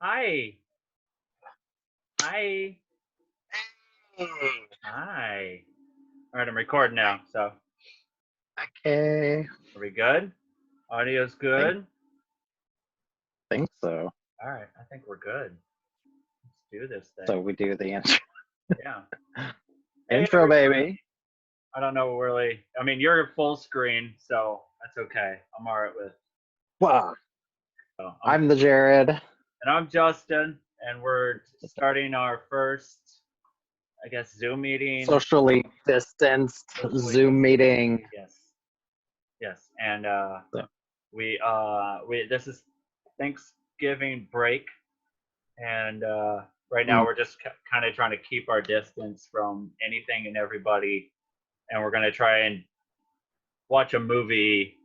Hi. Hi. Hey. Hi. All right, I'm recording now. So, Okay. are we good? Audio's Think good? think so. All right, I think we're good. Let's do this thing. So we do the intro. Yeah. Hey, Intro, everybody. baby. I don't know really. I mean, you're full screen, so that's okay. I'm all right with. Wow. So I'm the Jared. and I'm Justin, and we're starting our first, I guess, Zoom meeting. Socially distanced Socially Zoom meeting. Yes. Yes. And So, we this is Thanksgiving break, and right now mm, we're just kind of trying to keep our distance from anything and everybody, and we're going to try and watch a movie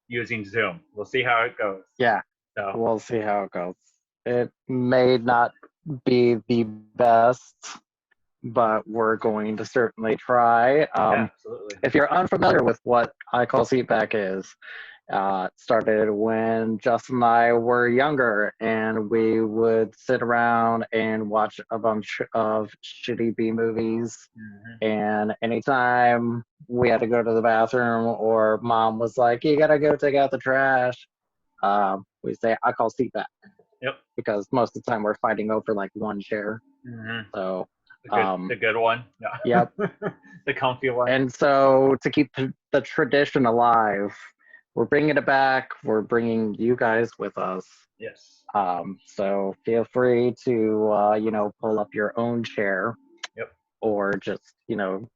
using Zoom. We'll see how it goes. yeah, So we'll see how it goes. It may not be the best, but we're going to certainly try. yeah, absolutely. If you're unfamiliar with what I call seatback is, it started when Justin and I were younger, and we would sit around and watch a bunch of shitty B movies. Mm-hmm. And anytime we had to go to the bathroom, or mom was like, "You gotta go take out the trash," we say, "I call seatback," Yep. because most of the time we're fighting over like one chair. Mm-hmm. So, The good one. No. yep. The comfy one. And so to keep the tradition alive, we're bringing it back. We're bringing you guys with us. Yes. So feel free to, pull up your own chair, Yep. or just,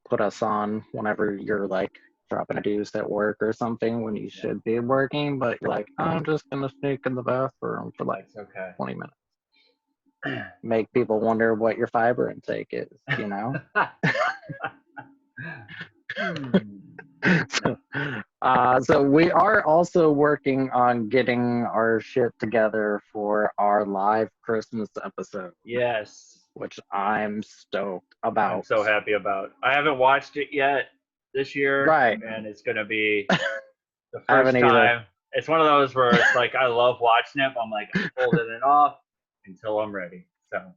put us on whenever you're like dropping a deuce at work or something when you should be working. But you're like, I'm just going to sneak in the bathroom for like That's okay. 20 minutes. Make people wonder what your fiber intake is. So we are also working on getting our shit together for our live Christmas episode, Yes. which I'm stoked I'm about. so happy about. I haven't watched it yet this year, Right. and it's gonna be the I first haven't either. time. It's one of those where it's like I love watching it, but I'm like I'm holding it off until I'm ready. So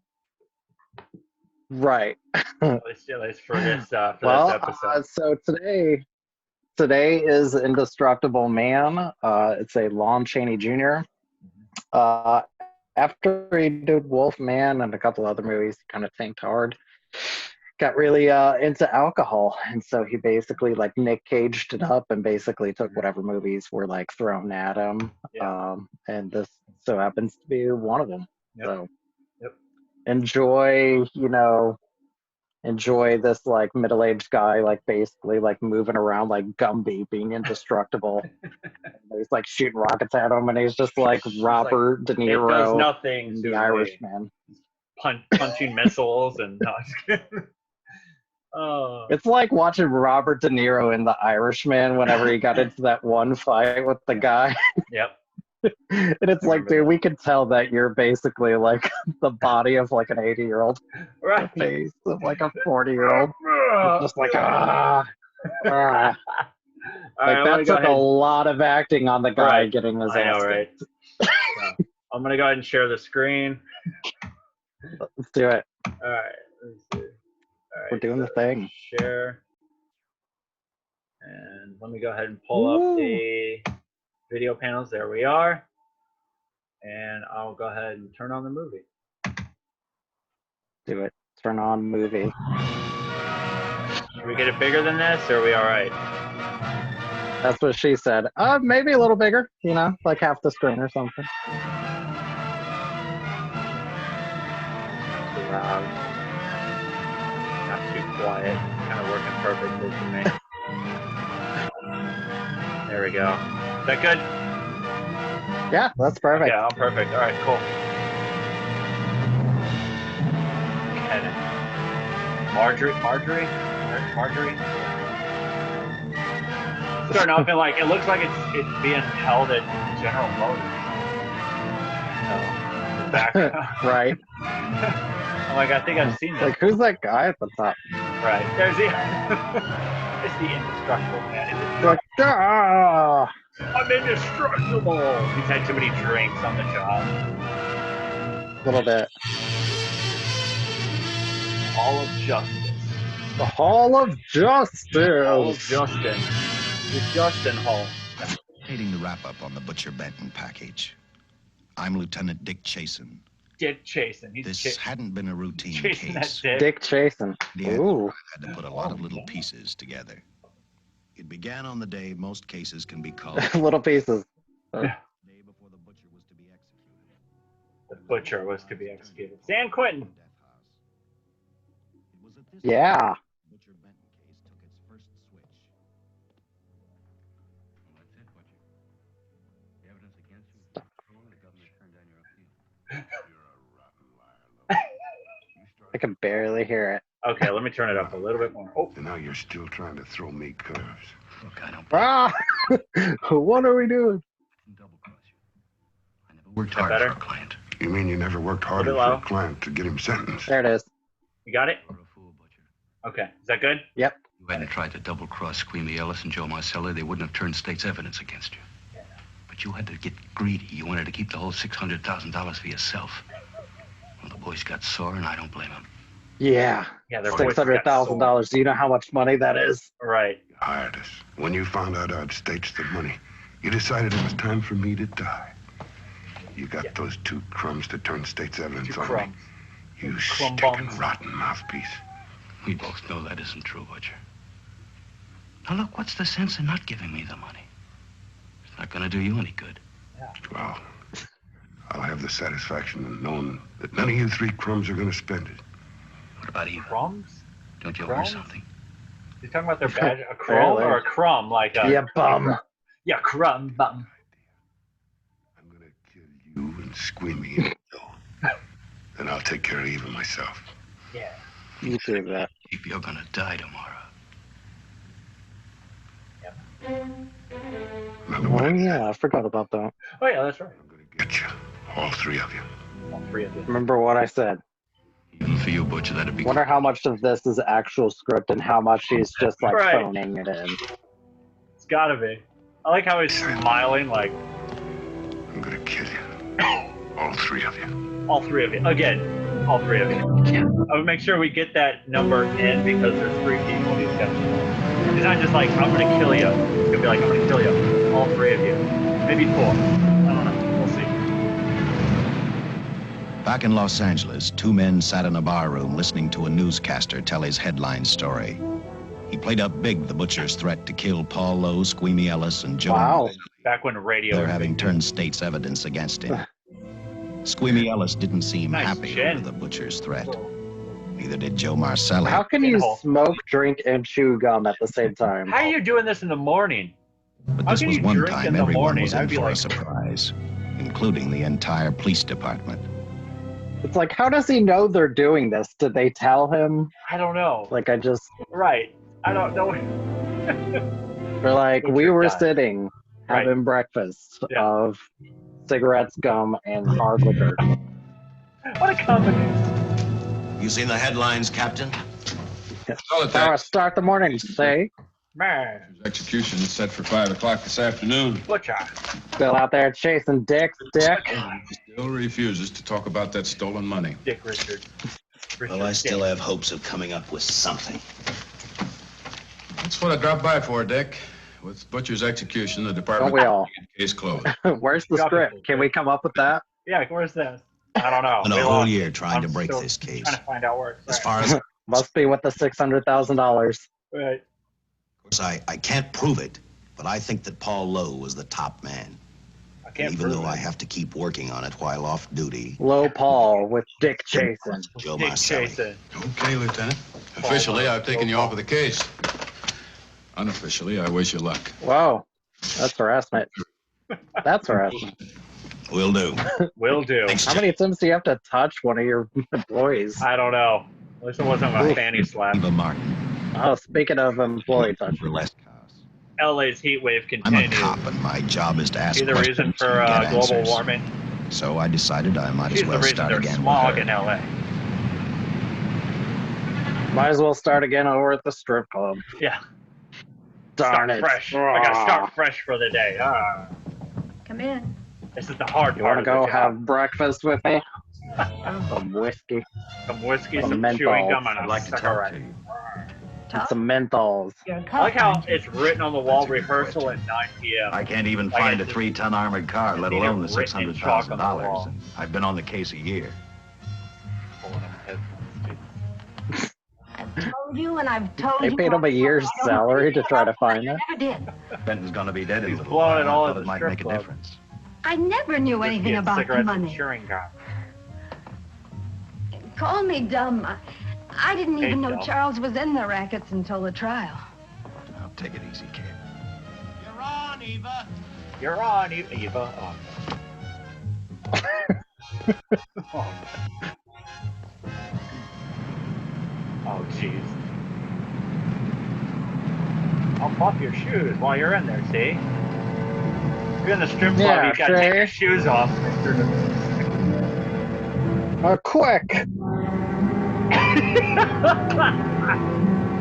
Right. at least for this Well, episode. so today is Indestructible Man. It's a Lon Chaney Jr. After he did Wolfman and a couple other movies, he kind of tanked hard. Got really into alcohol, and so he basically like Nick Caged it up and basically took whatever movies were like thrown at him. Yeah. And this so happens to be one of them. Yep. So Yep. enjoy this like middle-aged guy like basically like moving around like Gumby, being indestructible. He's like shooting rockets at him, and he's just like Robert De It does Niro nothing in to The me. Irishman. Punching missiles and no, I'm just kidding. Oh. It's like watching Robert De Niro in The Irishman whenever he got into that one fight with the guy. Yep. And it's like, dude, we could tell that you're basically like the body of like an 80-year-old, right. the face of like a 40-year-old. Just like, ah. Like right, that took a lot of acting on the guy getting his ass kicked. So, I'm gonna go ahead and share the screen. Let's do it. All right. Let's see. All right, we're doing the thing. Share. And let me go ahead and pull up the video panels. There we are. And I'll go ahead and turn on the movie. Do it. Turn on movie. Should we get it bigger than this, or are we all right? That's what she said. Maybe a little bigger, like half the screen or something. Too loud. Not too quiet. Kind of working perfectly for me. There we go. Is that good? Yeah, that's perfect. Yeah, I'm perfect. All right, cool. Okay. Marjorie. Starting off in like it looks like it's being held at General Motors. The background. Right. I'm like, I think I've seen this. Like, who's that guy at the top? Right. There's the it's the Indestructible Man. Like, ah! I'm indestructible. He's had too many drinks on the job. little bit. Hall of Justice. The Hall of Justice. Hall of Justin. The Justin Hall. Reading the wrap-up on the Butcher Benton package. I'm Lieutenant Dick Chasen. Dick Chasen. He's This hadn't been a routine chasing that case. dick. Dick Chasen. I had to put a lot of Oh, little yeah. pieces together. It began on the day most cases can be called. Little pieces. The day before the butcher was to be executed. The butcher was to be executed. San Quentin. Death house. It was at this Yeah. time the Butcher Benton case took its first switch. Well, that's it, Butcher. The evidence against you is control, and the government turned down your appeal. You're a rotten liar, Logan. I can barely hear it. Okay, let me turn it up a little bit more. Oh, And now you're still trying to throw me curves. Look, I don't Ah! What are we doing? double cross you. I never worked that hard better? for a client. You mean you never worked harder bit for low. a client to get him sentenced? There it is. you got it? You're a fool, Butcher. Okay, is that good? Yep. You hadn't tried to double cross Squeamy Ellis and Joe Marcella, they wouldn't have turned state's evidence against you. But you had to get greedy. You wanted to keep the whole $600,000 for yourself. Well, the boys got sore, and I don't blame them. Yeah. Yeah, their voices got $600,000. Do you know how much money that is? sold. Right. You hired us. When you found out I'd staged the money, you decided it was time for me to die. You got those 2 crumbs to turn state's evidence Two on crumbs. me. You Crumb stinking bombs. rotten mouthpiece. We both know that isn't true, Butcher. Now, look, what's the sense in not giving me the money? It's not going to do you any good. Well, I'll have the satisfaction of knowing that none of you 3 crumbs are going to spend it. What about you? Crumbs? Don't you Crumbs? owe her something? You talking about their badge? A crumb Barely. or a crumb? Like a Yeah, bum. Yeah, crumb bum. I'm going to kill you and Squeamy and Joe. Then I'll take care of even myself. Yeah. You do that. If you're going to die tomorrow. Another Oh, one. yeah. I forgot about that. Oh yeah, that's right. I'm going to get you. All 3 of you. All 3 of you. Remember what I said. Even for you, Butcher, that'd be Wonder how much of this is actual script and how much he's just like Right. phoning it in. It's gotta be. I like how he's smiling, like I'm going to kill you. All 3 of you. all 3 of you. Again, all 3 of you. Yeah. I would make sure we get that number in because there's 3 people he's got to kill. He's not just like, I'm gonna kill you. He's gonna be like, I'm gonna kill you. All 3 of you. Maybe 4. I don't know. We'll see. Back in Los Angeles, 2 men sat in a bar room listening to a newscaster tell his headline story. He played up big the butcher's threat to kill Paul Lowe, Squeamy Ellis, and Joe. Wow. Back when radio They're was having big. turned state's evidence against him. Squeamy Ellis didn't seem Nice happy chin. over the butcher's threat. Neither did Joe Marcelli. How can you Pinhole. smoke, drink, and chew gum at the same time? How are you doing this in the morning? But how this can was you one drink time in the everyone morning? was in I'd be for a like- surprise, including the entire police department. It's like, how does he know they're doing this? Did they tell him? I don't know. Like, I just, Right. I don't know. they're like, we Butcher were guy. sitting Right. having breakfast Yeah. of cigarettes, gum, and hard liquor. What a combination. You seen the headlines, Captain? How I start the morning, say. Man. Execution is set for 5 o'clock this afternoon. Butcher. Still out there chasing dicks, dick. Still refuses to talk about that stolen money. Dick Richard. Well, I still have hopes of coming up with something. That's what I dropped by for, Dick. With Butcher's execution, the Don't department we all? case closed. Where's the script? Can we come up with that? Yeah, where's this? I don't know. And a We whole lost. year trying to I'm break still this case. Trying to find out where it's As at. far as, of Must be with the $600,000. Right. course, I can't prove it, but I think that Paul Lowe was the top man. I can't Even prove though it. I have to keep working on it while off duty. Low Paul with Dick Chasen. Joe Dick Marcelli. Chasen. Okay, Lieutenant. Officially, I've taken you off of the case. Unofficially, I wish you luck. Whoa, that's harassment. That's harassment. Will do. Will do. Thanks, How many times do you have to touch one of your employees? I don't know. At least it wasn't a fanny slap. Eva Martin. Oh, speaking of employee touch. For less. LA's heat wave I'm a continues. cop, and my job is to ask She's the reason questions for and get global answers. warming. So I decided I might She's as the well reason start there's again smog with in her. LA. Might as well start again over at the strip club. Yeah. Darn Start it. fresh. I gotta start fresh for the day. Come in. This is the hard You part want to of go the have job. breakfast with me? Some whiskey. Some whiskey, Some some menthols. chewing gum, and I'd a like to talk cigarette. to you. And some menthols. I like how it's written on the wall, That's a good rehearsal question. at 9 p.m. I can't even Like, find a it's- 3-ton armored car, it's let either alone the written in chalk on the $600,000. wall. And I've been on the case a year. Pulling on my headphones. I've told you and I've told They you. paid him a year's I don't know salary to anything try to about find it. it. I never did. Benton's gonna be dead in a He's little blowing while. it all I at thought the it might strip make a club. difference. I never knew Whiskey anything and about the cigarettes and money. chewing gum. Call me dumb. I didn't Hey, even know dumb. Charles was in the rackets until the trial. Now take it easy, kid. You're on, Eva. You're on, Eva. Oh. Oh, oh, jeez. I'll pop your shoes while you're in there, see? If you're in the strip club, Yeah, you gotta take your see? shoes off. Quick!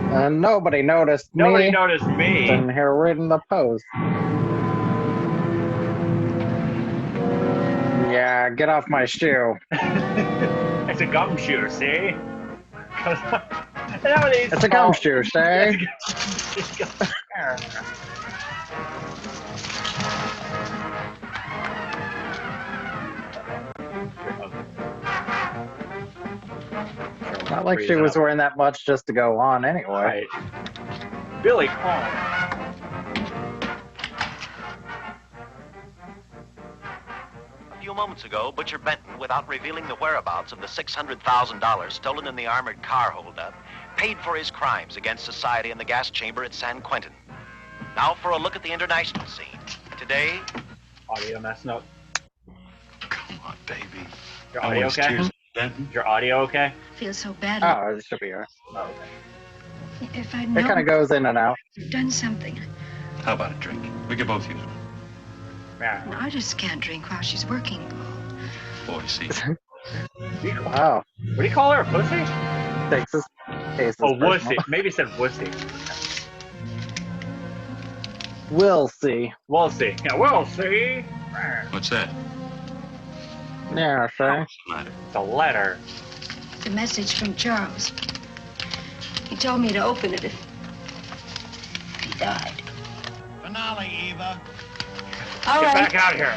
And nobody noticed Nobody me. noticed me. Sitting here reading the post. Yeah, get off my shoe. It's a gumshoe, see? Nowadays, It's a gumshoe, say? Not like she was wearing that much just to go on anyway. Right. Billy Collins. A few moments ago, Butcher Benton, without revealing the whereabouts of the $600,000 stolen in the armored car holdup, paid for his crimes against society in the gas chamber at San Quentin. Now for a look at the international scene. Today, Audio messing up. Come on, baby. Your I audio want his okay? tears, Benton. Your audio okay? Feel so bad. Oh, it should be alright. Oh, okay. If I'd It kind known of goes in and out. you'd done something. How about a drink? We could both use it. Yeah. I just can't drink while she's working. Boy, see. Wow. What do you call her? A pussy? Takes his case. Oh, wussy. Maybe it said wussy. We'll see. We'll see. Yeah, we'll see. What's that? Yeah, sure. What's the matter? It's a letter. It's a message from Charles. He told me to open it if he died. Finale, Eva. All Get right. back out here.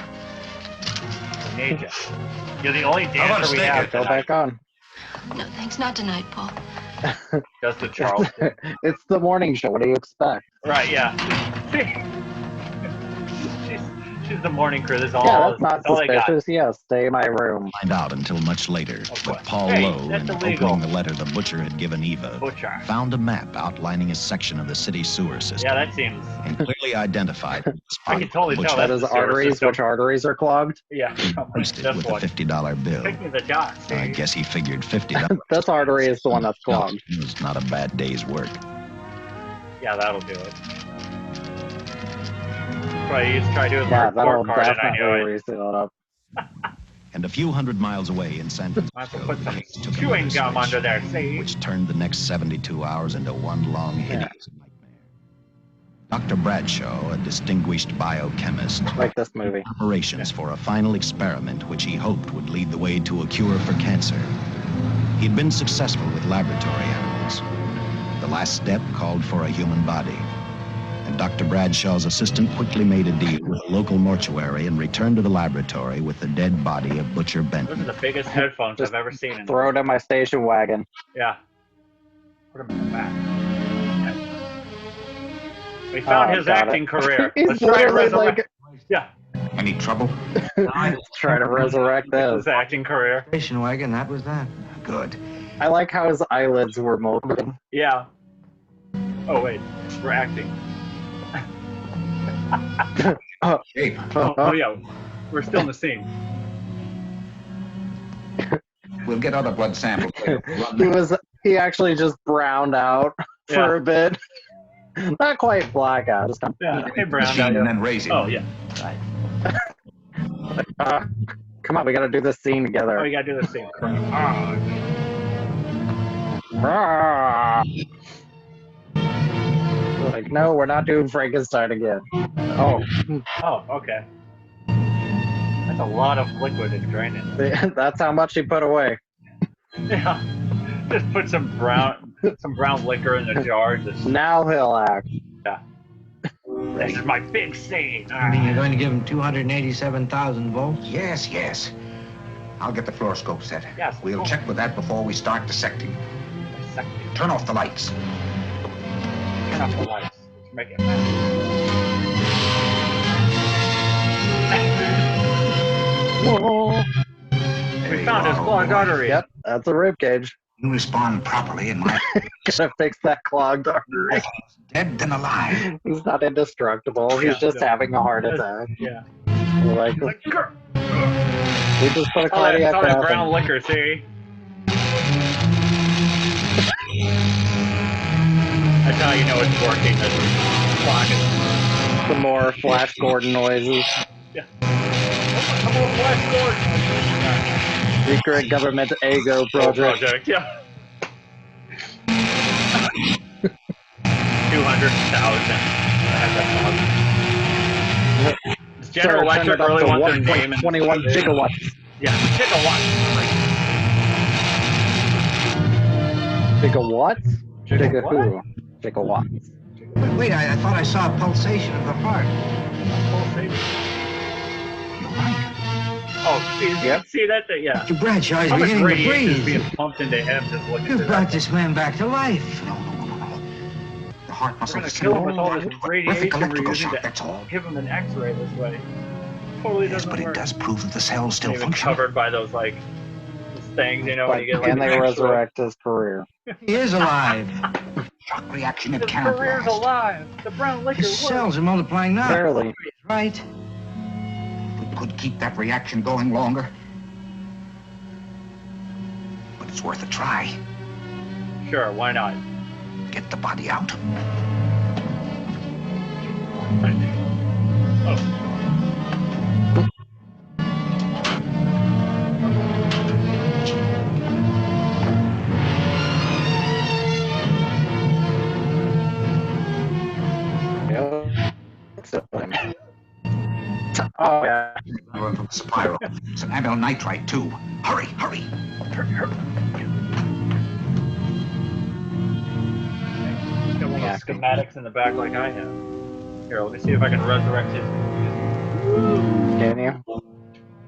I need you. You're the only about dancer a we steak have Go tonight. back on. No, thanks. Not tonight, Paul. Just the Charleston. It's the morning show. What do you expect? Right, yeah. she's the morning crew. This is all, Yeah, that's not that's all they got. suspicious. Yeah, stay in my room. Find out until much later. Oh, But boy. Paul Hey, Lowe, that's in illegal. opening the letter the butcher had given Eva, Butcher. found a map outlining a section of the city sewer system Yeah, that seems... and clearly identified the I spot can totally the tell butcher That that's is the sewer arteries. system. Which arteries are clogged? Yeah. placed it That's with a one. $50 bill. Take me to the dock, I Steve. guess he figured $50 This artery is the one that's clogged. was not a bad day's work. Yeah, that'll do it. That's what I used to try to do with Yeah, my that'll report card, and I definitely knew it. reseal it up. And a few hundred miles away in San I have to Francisco, put some things took chewing another gum switch, under there, see? which turned the next 72 hours into one long, hideous nightmare. Dr. Bradshaw, a distinguished biochemist, Like this movie. preparations for a final experiment which he hoped would lead the way to a cure for cancer. He'd been successful with laboratory animals. The last step called for a human body. And Dr. Bradshaw's assistant quickly made a deal with a local mortuary and returned to the laboratory with the dead body of Butcher Those are Benton. the biggest headphones Just I've ever seen. In Throw it in my station wagon. Yeah. Put them in the back. We found Oh, his got acting it. career. He's Let's try to literally resurrect. like Yeah, Any trouble? trying to resurrect this. his acting career. Station wagon, that was that. Good. I like how his eyelids were moving. Yeah. Oh wait, we're acting. Hey, Oh yeah, we're still in the scene. we'll get other blood samples. Run He actually just browned out for Yeah. a bit. Not quite blackout. Just kind Yeah, hey Brown. machine and then raise it. Oh yeah. of, come on, we gotta do this scene Oh, together. you gotta do this scene. Ah. Ah. Like, no, we're not doing Frankenstein again. Oh, Oh, okay. I a lot of liquid in draining. That's how much he put away. Yeah. Just put some brown liquor in a jar and just. Now he'll act. Yeah. This is my big scene. You mean you're going to give him 287,000 volts? Yes, yes. I'll get the fluoroscope set. Yes. We'll check with that before we start dissecting. Dissecting. Turn off the lights. Turn off the lights. Let's make it. We found his clogged artery. Yep, that's a rib cage. You respond properly and my Gotta fix that clogged artery. dead than alive. He's not indestructible. He's just having a heart attack. Yeah. We're like, we just put a Oh, that's cardiac all that arrest brown in. liquor, see? That's how you know it's working. This clogging. Some more Flash Gordon noises. Yeah. Come on, Flash Gordon. Secret government ego project. Yeah. 200,000. Does General Electric really want their name in 21 gigawatts. Yeah, gigawatts. Gigawatts? Giga who? Gigawatts. Wait, I thought I saw a pulsation of the heart. You're right. Oh, see, Yep. see that? Yeah. Mr. Bradshaw is How much beginning to radiation is breathe. being pumped into him just looking You've at brought that? this man back to life. No. The heart We're muscle going is to kill him with all terrific this radiation we're electrical using shock, to that's all. give him an X-ray this way. Totally Yes, doesn't but work. it does prove that the cells still Even function. covered by those like those things, you know, when But you get like can an they X-ray. resurrect his career? He is alive. Shock reaction it His cannot career's last. alive. The brown liquor His works. cells are multiplying now. Barely. Right. We could keep that reaction going longer. But it's worth a try. Sure, why not? Get the body out. Oh. Oh, yeah. Everyone from the supply room. Some amyl nitrite, too. Hurry. Got one of those schematics in the back like I have. Here, let me see if I can resurrect his. Can you?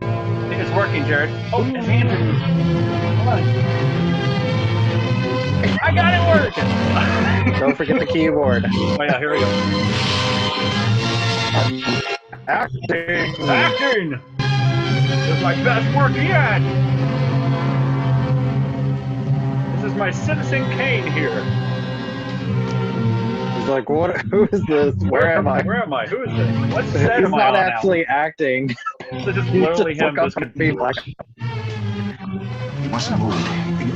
I think it's working, Jared. Oh, it's Andrew. Hold on. I got it working! Don't forget the keyboard. Oh yeah, here we go. Acting! Acting! This is my best work yet! This is my Citizen Kane here. He's like, what? Who is this? Where am I? Where am I? Who is this? What set He's am I not on actually acting. now? So just He's literally just him look just up and be like, You mustn't move.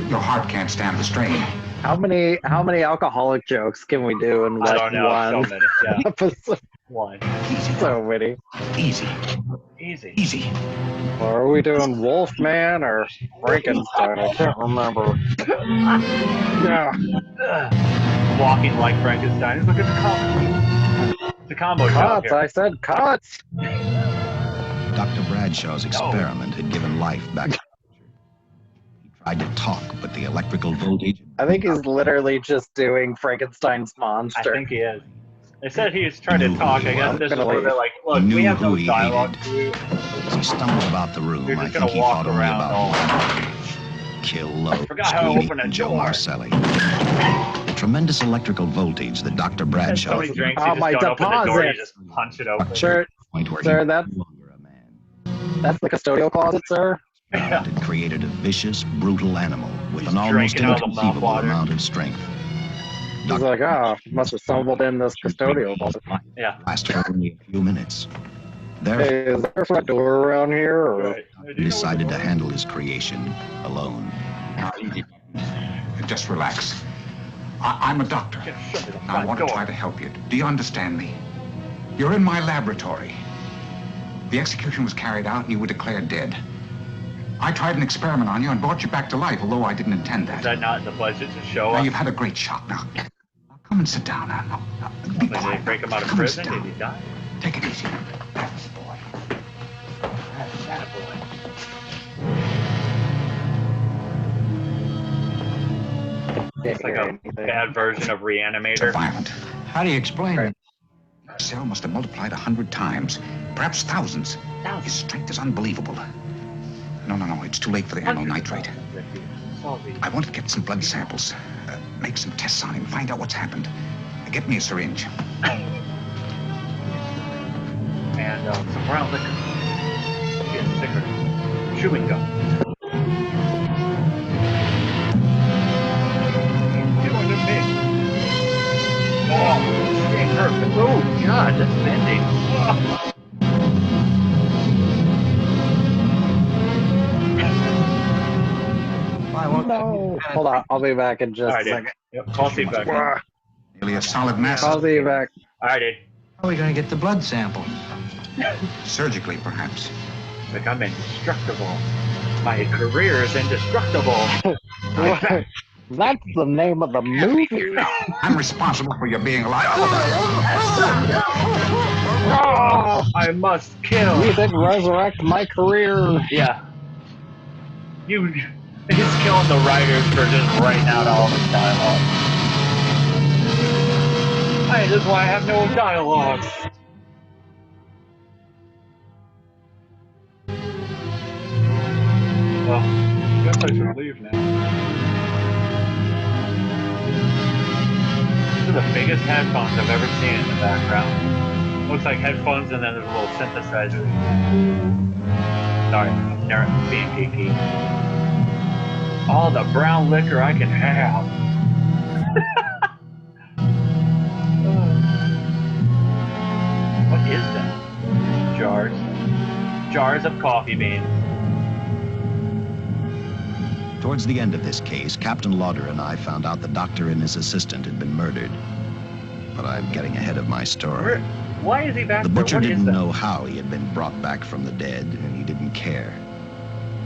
Your heart can't stand the strain. how many alcoholic jokes can we do in I like don't know, so one many. Yeah. episode? One. Easy. So witty. Easy. Easy. Or are we doing Wolfman or Frankenstein? I can't remember. Yeah. Walking like Frankenstein. Look at the combo. It's a combo job Cuts, here. I said cuts. Dr. Bradshaw's experiment had given life back. He tried to talk, but the electrical voltage... I think he's literally just doing Frankenstein's I monster. think he is. They said he was trying to talk. I guess this is where they're like, look, He we knew have who no he dialogue hated. to do. As he stumbled about the room, You're I just think gonna he walk thought only around about all one. Kill Lowe, Forgot how to Sweeney, open a and Joe door. Marcelli. The tremendous electrical voltage that Dr. Has Bradshaw... so many drinks, Oh, you my just don't open the door, you deposit. just punch it open. Sir, point where sir, he that's- was no longer a man. that's the custodial closet, sir. Yeah. Had created a vicious, brutal animal with He's an almost drinking out of the inconceivable mouthwater. amount of strength. He's like, oh, must have stumbled in this custodial closet. Yeah. Lasted for only a few minutes. Therefore, Hey, is there a front door around here? Or? Right. he decided to handle his creation alone. Now, easy. Just relax. I'm a doctor. Yeah, shut the I front want door. to try to help you. Do you understand me? You're in my laboratory. The execution was carried out and you were declared dead. I tried an experiment on you and brought you back to life, although I didn't intend Is that. that not in the budget to show Now, us? you've had a great shot. Now come and sit down. Now, be Did they quiet. break him out of Come and sit prison? Did down. he die? Take it easy. That's the boy. That It's like a bad version of Reanimator. Violent. How do you explain it? His cell must have multiplied 100 times, perhaps thousands. His strength is unbelievable. No, it's too late for the amyl nitrate. I want to get some blood samples, make some tests on him, find out what's happened. Get me a syringe. And some brown liquor. Get a sticker. Chewing gum. Oh, it's perfect. Oh, God, that's bending. No. Hold on, I'll be back in just a second. Yep, call Steve back. Nearly a solid mass. I'll be back. All right, dude. How are we going to get the blood sample? Surgically, perhaps. Like, I'm indestructible. My career is indestructible. That's the name of the movie. I'm responsible for your being alive. Oh, I must kill. You did resurrect my career. Yeah. He's killing the writers for just writing out all this dialogue. Hey, this is why I have no dialogue. Well, I guess I should leave now. These are the biggest headphones I've ever seen in the background. Looks like headphones and then there's a little synthesizer. Sorry, I'm being geeky. All the brown liquor I can have. What is that? Jars of coffee beans. Towards the end of this case, Captain Lauder and I found out the doctor and his assistant had been murdered. But I'm getting ahead of my story. Why is he back The there? butcher What is didn't that? know how he had been brought back from the dead, and he didn't care.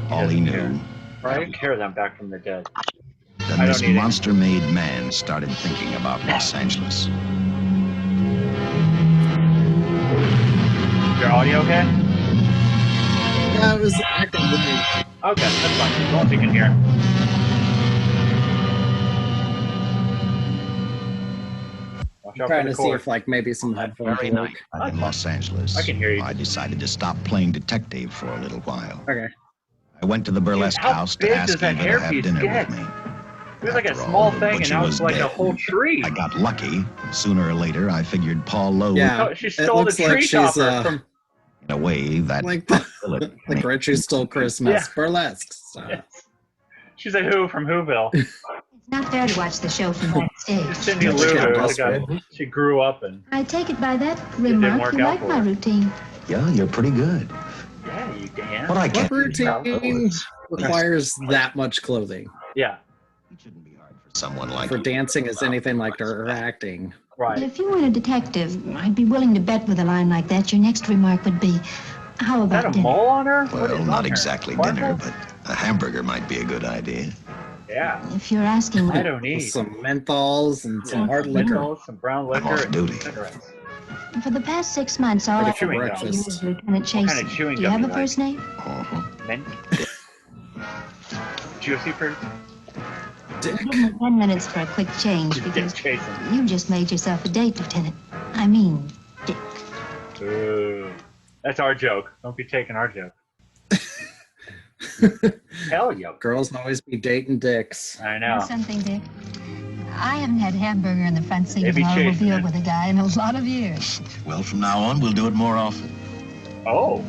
All he knew... I don't care that I'm back from the dead. Then this monster-made man started thinking about Los Angeles. Is your audio okay? Yeah, it was acting weird. Okay, that's fine. As long as you can hear. I'm trying to see if, like, maybe some headphones Very work. night in Los Angeles, I can hear you. I decided to stop playing detective for a little while. Okay. I went to the burlesque house to ask Eva to have dinner with me. It was like a After all, small the thing, and butcher now was it's like dead. a whole tree. I got lucky. Sooner or later, I figured Paul Lowe Yeah, Oh, she it stole the looks like tree she's topper from. in a way that like the Grinch Who Stole Christmas burlesque stuff. Yes. She's a Who from Whoville. It's not fair to watch the show from backstage. Cindy Yeah, Lou she got Who. desperate. She grew up and I take it by that didn't remark work you out like for my her. routine. yeah, you're pretty good. yeah, you dance. What I What can't routine requires that much clothing? Yeah, It shouldn't be hard for someone like For you. dancing is anything like her acting. right. If you weren't a detective, I'd be willing to bet with a line like that your next remark would be, how Is that about a dinner? mole on her? What Well, is on not her? exactly Sparkle? dinner, but a hamburger might be a good idea. Yeah. If you're asking I me, don't With need some menthols and some hard some liquor. menthol, some brown I'm liquor, off and duty. cigarettes. for the past 6 months, all Like a I've chewing ever gum. known you is Lieutenant kind Chase. of chewing Do you gum have you a first name? Uh-huh. Mint. Juicy fruit. Dick. Give me 10 minutes for a quick change Dick because chasing. you just made yourself a date, Lieutenant. I mean, Dick. Ooh. That's our joke. Don't be taking our joke. Hell yeah. Girls can always be dating dicks. I You know. know something, Dick? I haven't had hamburger in the front seat They of be an chasing automobile it. with a guy in a lot of years. Well, from now on, we'll do it more often. Oh.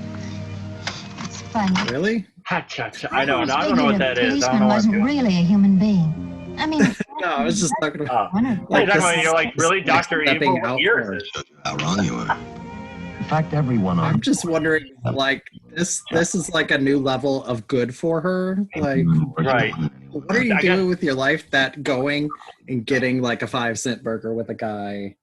It's funny. Really? Ha-cha-cha. I know. always I don't know what figured that a is. I don't policeman know what wasn't to do. really a human being. I mean, No, I was just talking about. Oh. one of What are you talking this about? is- You're like, really, this is Dr. stepping Evil? What out year is for- this? How wrong you are. In fact, everyone on I'm just wondering, like, this is like a new level of good for her. Like, Right. what are you I guess- doing with your life that going and getting like a 5-cent burger with a guy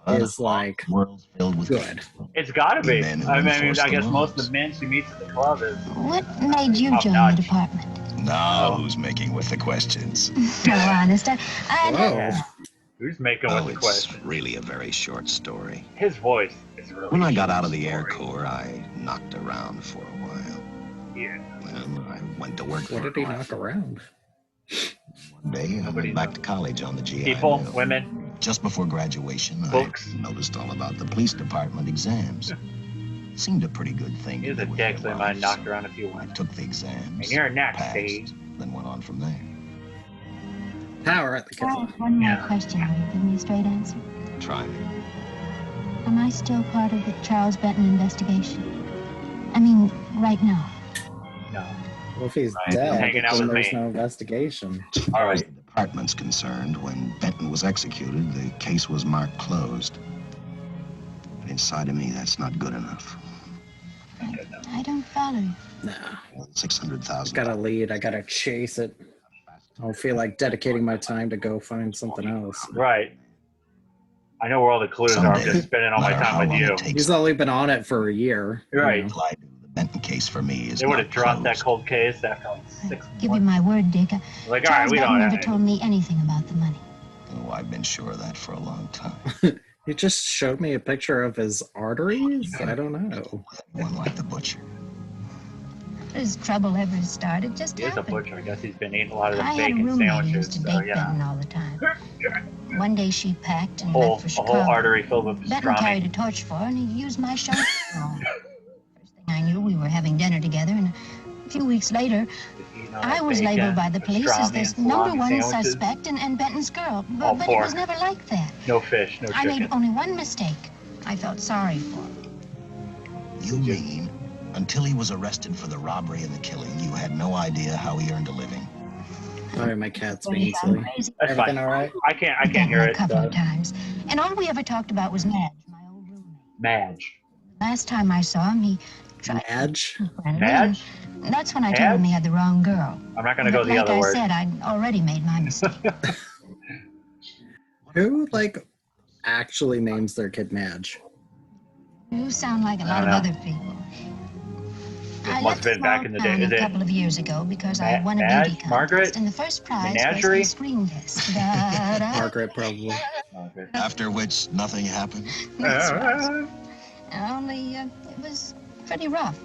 is like world's filled with good? It's got to be. Men who I mean, enforce I the guess most of laws. the men she meets at the club is. what made you Top join notch. the department? Now who's making with the questions? No, honest. I Whoa. Who's making Oh, with the it's question? really a very short story. His voice is really. When I got out of short the Air story. Corps, I knocked around for a while. Yeah. Well, I went to work What for did he knock around? one One day, I went back to college on the GI People, Bill. women, Just before graduation, books. I noticed all about the police department exams. Seemed a pretty good thing He to was a do with dick, their so he might have lives. knocked around a few I women. took the exams, And you're next, passed, Steve. then went on from there. Power at the Can I kettle. ask one more question? Will you give me a straight answer? Try me. Am I still part of the Charles Benton investigation? I mean, right now. No. Well, if he's Right, he's dead, hanging out then with there's me. no investigation. As far as the department's concerned, when Benton was executed, the case was marked closed. But inside of me, that's not good enough. I don't follow you. Nah. $600,000. Gotta lead. I gotta chase it. I don't feel like dedicating my time to go find something else. Right. I know where all the clues are. I'm just spending all my time with you. He's only been on it for a year. Right. You know. The Benton case for me is They would not have dropped that closed. cold case after like 6 Give you my word, Dick. Like, all right, Charles we Benton don't never have told me anything about the money. Oh, I've been sure of that for a long time. He just showed me a picture of his arteries. I don't know. One like the butcher. His trouble ever started just He is a happened. butcher. I guess he's been eating a lot of the I had a bacon roommate who sandwiches. used to So, date yeah. Benton all the time. One day she packed and A whole left for Chicago. artery filled with Benton carried pastrami. a torch for her, and he used my chauffeur. First thing I knew, we were having dinner together, and a few weeks later, I was bacon, labeled by the police as pastrami, this and number salami one sandwiches. suspect and Benton's girl. All But it pork. was never like that. No fish, no I chicken. made only one mistake. I felt sorry for him. You mean, until he was arrested for the robbery and the killing, you had no idea how he earned a living? Sorry, my cat's being silly. That's Everything fine. all right? I can't Benton hear a it. couple of times. And all we ever talked about was Madge, my old roommate. Madge. Last time I saw him, he tried Madge? to be friendly, Madge? and that's when I told him he had the wrong girl. I'm not going to But go the like other I word. said, I'd already made my mistake. Who, like, actually names their kid Madge? You sound like a lot of know. other people. I must left have been back in the day. town Is a it couple of years ago because I won a Madge? beauty contest, Margaret? and the first prize Menagerie? was a screen test. Da-da. Margaret, probably. After which, nothing happened? That's right. Only it was pretty rough.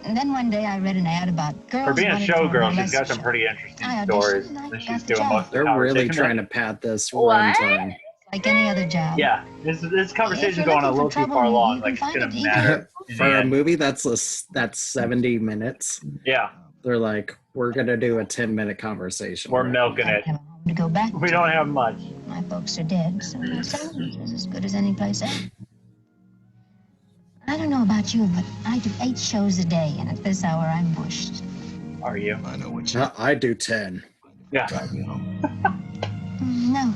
And then one day I read an ad about girls For being a wanted for showgirl, she's burlesque got some show. pretty interesting I auditioned stories. and I And got she's the doing job. most of the They're really conversation. trying to pad this runtime. Like any other job. Yeah, this conversation's you're going a looking little for too trouble, far you along. can Like, it's find going to it matter in For the a end. movie that's 70 minutes, Yeah, they're like, we're going to do a 10-minute conversation. we're milking it. To go back. We don't have much. My folks are dead, so my salary is as good as any place else. I don't know about you, but I do 8 shows a day, and at this hour I'm bushed. Are you? I know what you I do 10. Yeah. drive me home. No.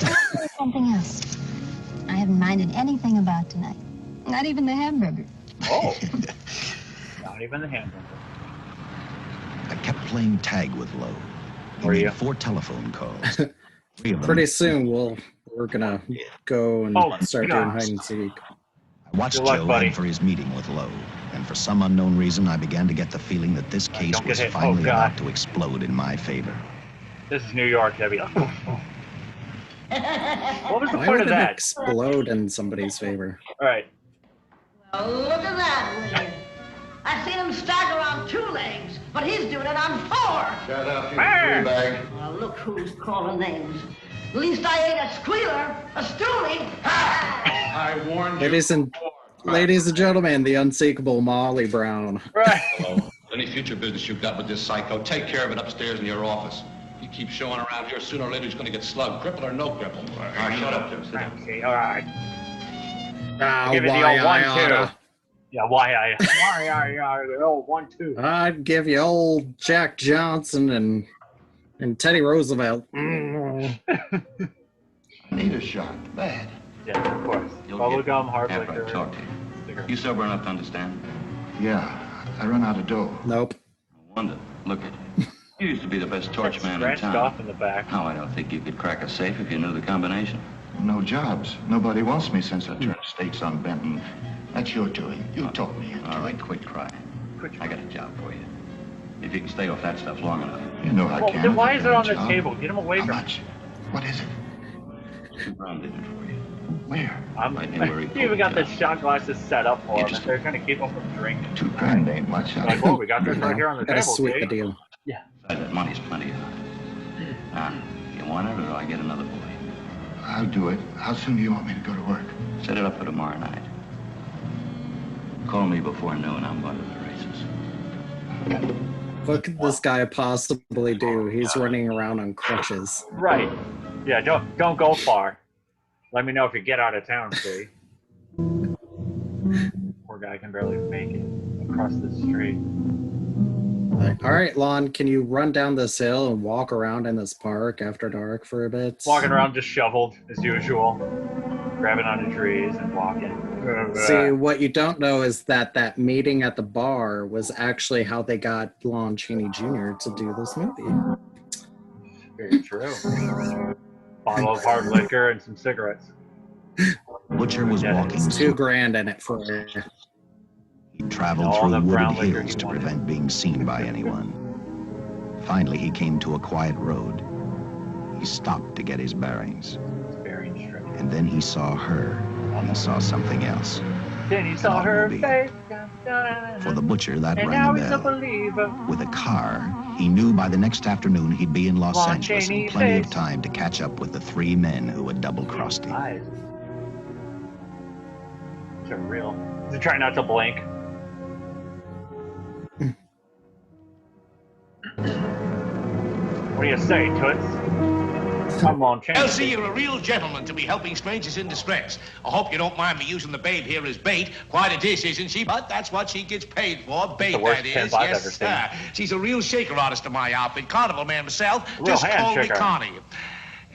I'll do something else. I haven't minded anything about tonight. Not even the hamburger. Oh. Not even the hamburger. I kept playing tag with Lowe. He Were made you? 4 telephone calls. 3 of them. Pretty soon we're gonna go and Oh, start God. doing hide and seek. I watched Good luck, Joe buddy. head for his meeting with Lowe, and for some unknown reason, I began to get the feeling that this case don't get was hit. Oh, finally God. about to explode in my favor. This is New York, Debbie. What was the Why point would of it that? explode in somebody's favor? All right. Well, look at that, will you? I seen him stagger on 2 legs, but he's doing it on 4. Shut up, you Man. bag. Well, look who's calling names. At least I ain't a squealer, a stoolie. I warned you. Ladies and gentlemen, the unseekable Molly Brown. Right. Hello. Any future business you've got with this psycho, take care of it upstairs in your office. If you keep showing around here, sooner or later he's going to get slugged, cripple or no cripple. All right, shut up, Jim. Sit down. Okay, all right. Ah, Give you the why old I 1-2. oughta. Yeah, why I? The old 1-2. I'd give you old Jack Johnson and Teddy Roosevelt. I need a shot. Bad. Yeah, of course. You'll Bubble get gum, hard after liquor. I talk to you. Sticker. You sober enough to understand? Yeah, I run out of dough. Nope. No wonder. Look at you. You used to be the best torch man in Scratched town. off in the back. Now I don't think you could crack a safe if you knew the combination. No jobs. Nobody wants me since I turned states on Benton. That's your doing. You taught me. All right, quit crying. I got a job for you. If you can stay off that stuff long enough. You know I Well, can. then why is it on Job. this table? Get him away How from much? What is it? 2 brown dinner for you. Where? I'm, Right near where he you even got the pulled shot glasses set up for him. Interesting. They're going to keep him from drinking. $2 ain't much. Like, well, we got this right here on the Gotta table. sweet see? the deal. Yeah. Besides, that money's plenty of. You want it, or do I get another boy? I'll do it. How soon do you want me to go to work? Set it up for tomorrow night. Call me before noon. I'm going to the races. What could this guy possibly do? He's running around on crutches. Right. Yeah, don't go far. Let me know if you get out of town, see? Poor guy can barely make it across the street. Like, all right, Lon, can you run down this hill and walk around in this park after dark for a bit? Walking around disheveled, as usual. Grabbing onto trees and walking. See, what you don't know is that meeting at the bar was actually how they got Lon Chaney Jr. to do this movie. Very true. Bottle of hard liquor and some cigarettes. Butcher was walking. $2,000 in it for it. He traveled through wooded hills to prevent being seen by anyone. Finally, he came to a quiet road. He stopped to get his bearings. And then he saw her. He saw something else. Then he saw her face. For the butcher, that and rang now a he's a bell. believer. With a car, he knew by the next afternoon he'd be in Los Lon Angeles Chaney in plenty face. of time to catch up with the 3 men who had double-crossed him. Eyes. They're real. He's trying not to blink. What do you say, Toots? Come on, Chaney. Elsie, you're a real gentleman to be helping strangers in distress. I hope you don't mind me using the babe here as bait. Quite a dish, isn't she? But that's what she gets paid for. Bait, the worst that is. pimp I've Yes, ever seen. sir. She's a real shaker artist of my outfit. Carnival man myself. Real Just hand call me shaker. Connie.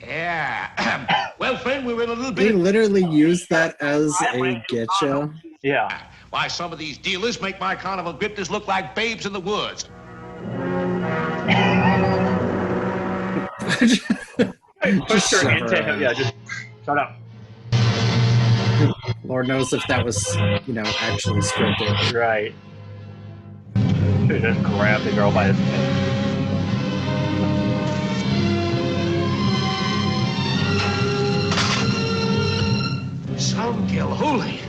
Yeah. Well, friend, we're in a little They bit... literally used that as a getcha. Yeah. Why, some of these dealers make my carnival grifters look like babes in the woods. Push her shut into her him. up. Yeah, just shut up. Lord knows if that was, actually scripted. Right. Should have just grabbed the girl by his face. Soundkill, holy.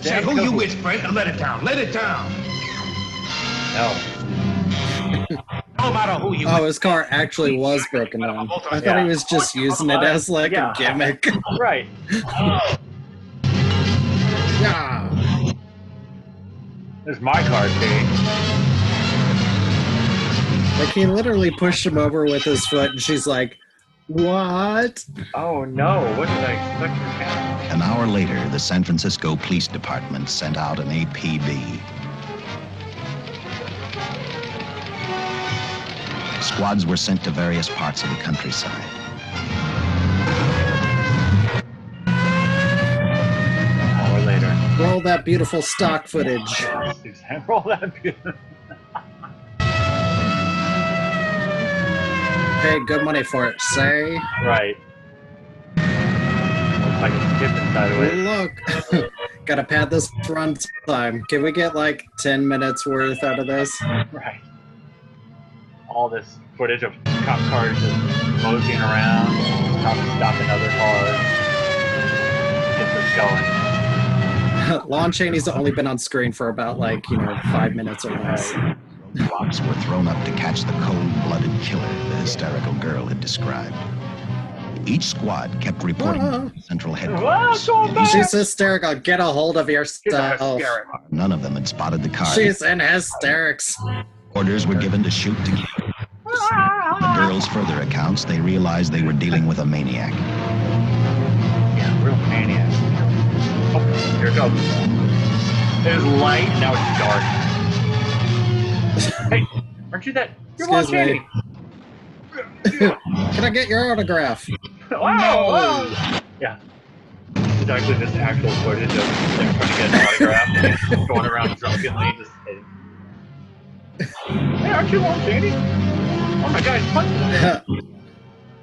Say, who you with, friend? Let it down. Let it down. No. No matter who you Oh, his car actually was broken down. I thought he was just using it as like a gimmick. Right. Yeah. This is my car, see? Like he literally pushed him over with his foot, and she's like, "What?" Oh no! What did I expect to happen? An hour later, the San Francisco Police Department sent out an APB. Squads were sent to various parts of the countryside. Hour later. Roll that beautiful stock footage. Roll that beautiful. Pay good money for it, say. Right. Looks like it's skipping sideways. Look, gotta pad this run time. Can we get like 10 minutes worth out of this? Right. All this footage of cop cars just moseying around, stopping other cars. Get this going. Lon Chaney's only been on screen for about 5 minutes or less. Rocks were thrown up to catch the cold-blooded killer the hysterical girl had described. Each squad kept reporting to central headquarters. She's hysterical. Get a hold of yourself. None of them had spotted the car. She's in hysterics. Orders were given to shoot to kill. From the girls' further accounts, they realized they were dealing with a maniac. Yeah, real maniac. Oh, here it goes. There's light, now it's dark. Hey, aren't you that? You're Lon Chaney. Can I get your autograph? Wow! Yeah. It's actually just actual footage of them trying to get an autograph and he's going around drunkenly just hitting. Hey, aren't you Lon Chaney? Oh my god, he's punching.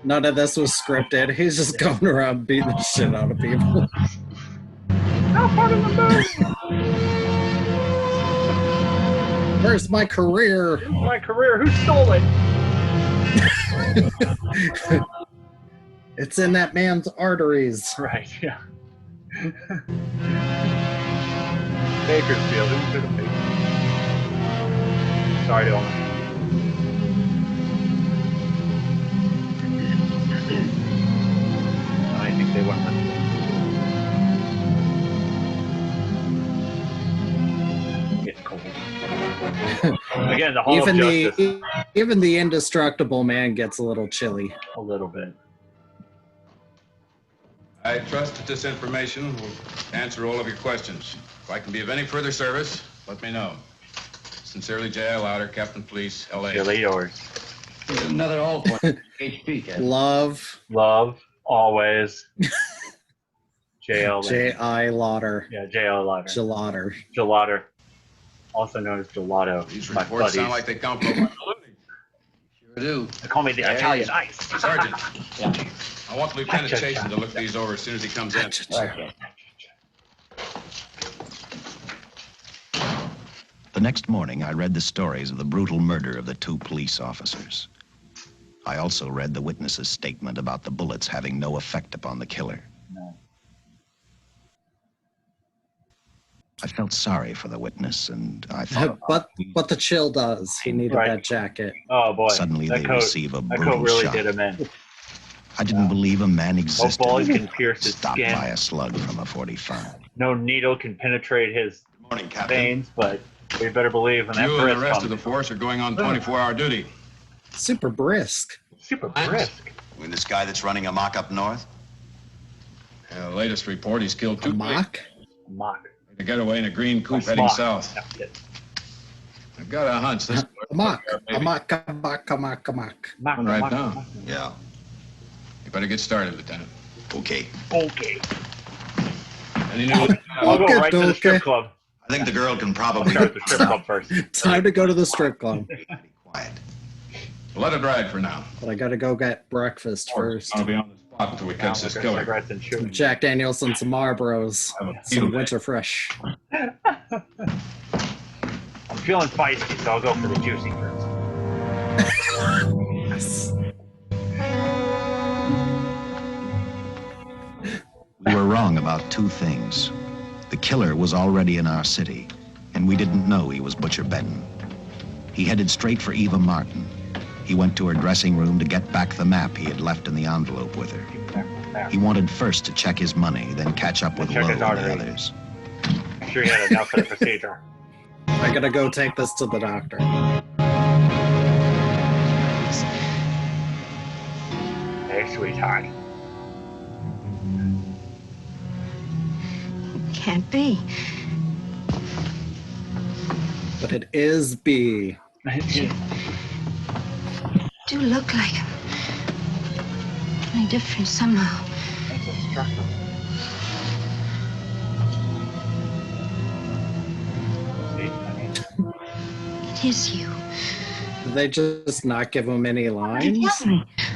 None of this was scripted. He's just going around beating the shit out of people. Not part of the movie. Where's my career? Where's my career? Who stole it? It's in that man's arteries. Right, yeah. Bakersfield. Who's been a Bakersfield? Sorry, Dylan. again, the Hall of Justice. Even the indestructible man gets a little chilly. A little bit. I trust that this information will answer all of your questions. If I can be of any further service, let me know. Sincerely, J.L. Louder, Captain Police, L.A. Really yours. Another old one. HP, Ken. Love. Always. J.L. J.I. Lauder. Yeah, J.L. Lauder. Gelater. Gelater. Also known as Gelato. These My reports buddies. sound like they come from Sure do. They call me the Italian Ice. Sergeant. Yeah. I want Lieutenant Chasen to look these over as soon as he comes in. Okay. The next morning, I read the stories of the brutal murder of the 2 police officers. I also read the witness's statement about the bullets having no effect upon the killer. No. I felt sorry for the witness, and I thought... but the chill does. He needed that jacket. Oh, boy. Suddenly that they coat, receive a that brutal coat really shot. did him in. I didn't believe a man existed bullets can pierce his stopped skin. by a slug from a 45. No needle can penetrate his veins, but we better believe when that You and brisk the rest comes. of the force are going on 24-hour duty. Super brisk. Super brisk. You mean this guy that's running amok up north? The latest report, he's killed 2 Mock? Mock. to get away in a green coupe heading south. I've got a hunch this Amok. Right now. Yeah. You better get started, Lieutenant. Okay. Okay. Any new I'll go right to the strip club. I think the girl can probably... Start the strip club first. Time to go to the strip club. Let it ride for now. But I gotta go get breakfast first. I'll be on the spot until we catch this killer. Some Jack Daniels and some Marlboros. Some Winter Fresh. I'm feeling feisty, so I'll go for the juicy first. Yes. We were wrong about 2 things. The killer was already in our city, and we didn't know he was Butcher Benton. He headed straight for Eva Martin. He went to her dressing room to get back the map he had left in the envelope with her. He wanted first to check his money, then catch up with Lowe and the others. I'm sure he had enough for the procedure. I gotta go take this to the doctor. Hey, sweetheart. Can't be. But it is B. Do look like him. Only different somehow. It is you. Did they just not give him any lines?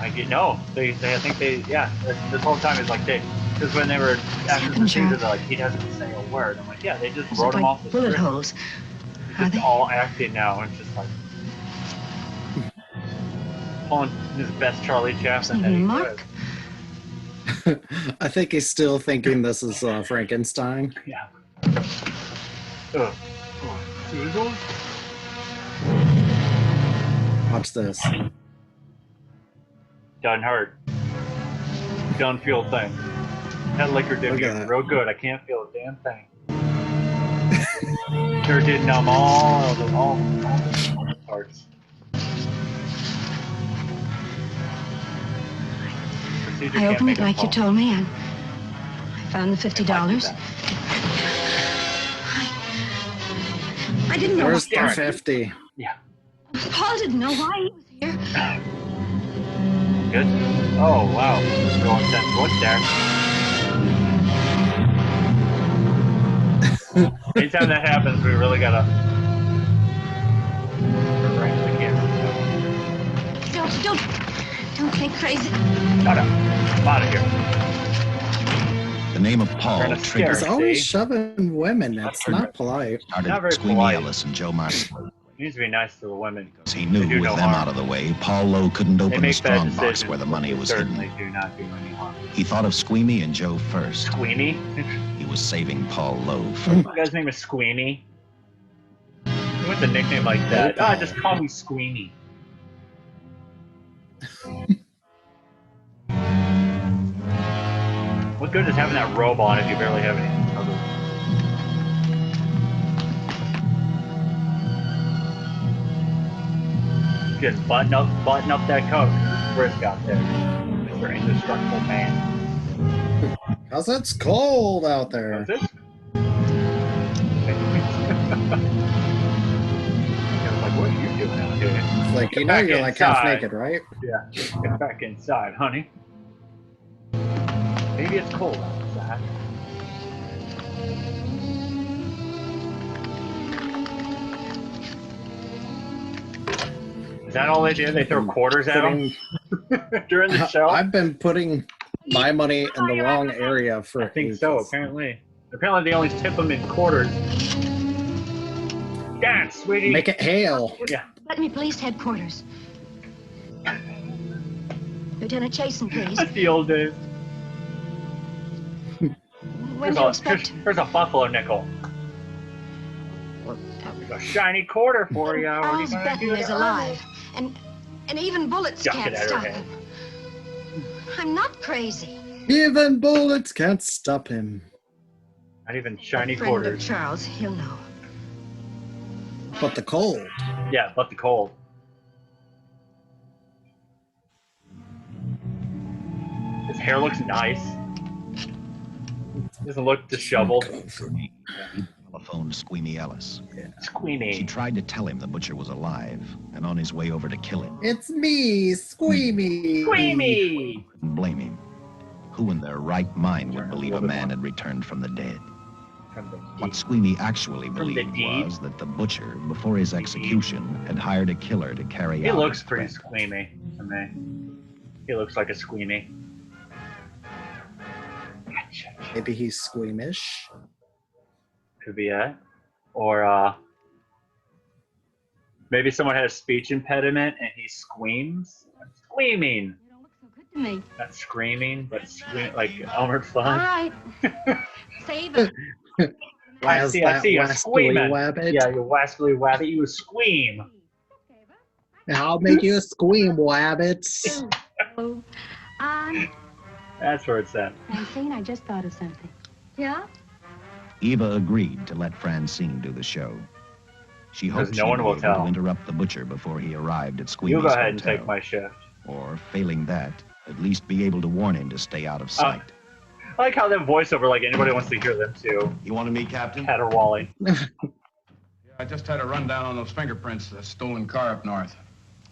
I get no. I think they. Yeah. This whole time is like they. Because when they were after the procedure, they're like, he doesn't say a word. I'm like, yeah, they just wrote him off the bullet script. holes. It's just all acting now. It's just like pulling his best Charlie Chaplin that he could. I think he's still thinking this is Frankenstein. Yeah. Watch this. Doesn't hurt. Don't feel a thing. That liquor did me real good. I can't feel a damn thing. Sure did numb all the parts. I opened it like you told me, and I found the $50. I didn't know. Where's the 50? Yeah. Paul didn't know why he was here. Good. Oh wow. Going sense. What's there? Anytime that happens, we really gotta. Right to the camera. Don't think crazy. Shut up. I'm out of here. The name of Paul triggered. He's always shoving women. It's not polite. Started Not very Squeamy polite. Ellis and Joe Martin. He needs to be nice to the women. He knew They do with no them harm. out of the way, Paul Lowe couldn't They open the make bad strong box decisions. where the money They was certainly hidden. do not do any harm. He thought of Squeamy and Joe first. Squeamy? He was saving Paul Lowe The first. guy's name is Squeamy. What's a nickname like that? Ah, just call me Squeamy. What good is having that robe on if you barely have any other? Just button up that coat. Brisk out there, Mr. Indestructible Man. Cause it's cold out there. Cause it's like, what are you doing out here? It's like, you know, Back you're like half inside. naked, right? Yeah, get back inside, honey. Maybe it's cold outside. Is that all they do? They throw quarters at them during the show? I've been putting my money in the wrong area for I think so, ages. apparently. Apparently they always tip them in quarters. Dance, sweetie. Make it hail. Yeah. Let me police headquarters. Lieutenant Chasen, please. That's the old days. When do you expect? Here's a buffalo nickel. There's a shiny quarter for you. Charles Benton is alive, and even bullets Duck can't it at her stop head. him. I'm not crazy. Even bullets can't stop him. Not even shiny Friend of quarters. Charles, he'll know. But the cold. Yeah, but the cold. His hair looks nice. Doesn't look disheveled. Telephoned Squeamy Ellis. Squeamy. She tried to tell him the butcher was alive and on his way over to kill him. It's me, Squeamy. Squeamy! Couldn't blame him. Who in their right mind would believe a man had returned from the dead? What Squeamy actually believed was that the butcher, before his execution, had hired a killer to carry He out looks his pretty threat. squeamy to me. He looks like a squeamy. Maybe he's squeamish. Could be it. Or maybe someone had a speech impediment and he squeams. Squeaming. To me. Not screaming, but like Elmer All Fudd. right. Save it. I see a Wascally squeaming. wabbit. Yeah, you wascally wabbit. You scream. I'll make you scream, wabbits. Oh, That's where it's at. Francine, I just thought of something. Yeah? Eva agreed to let Francine do the show. She hoped Because she'd no one be will able tell. to interrupt the butcher before he arrived at Squeamy's You go ahead and hotel. take my shift. Or, failing that, at least be able to warn him to stay out of sight. I like how that voiceover, like anybody wants to hear them too. You wanted me, Captain? Caterwauling. I just had a rundown on those fingerprints of the stolen car up north.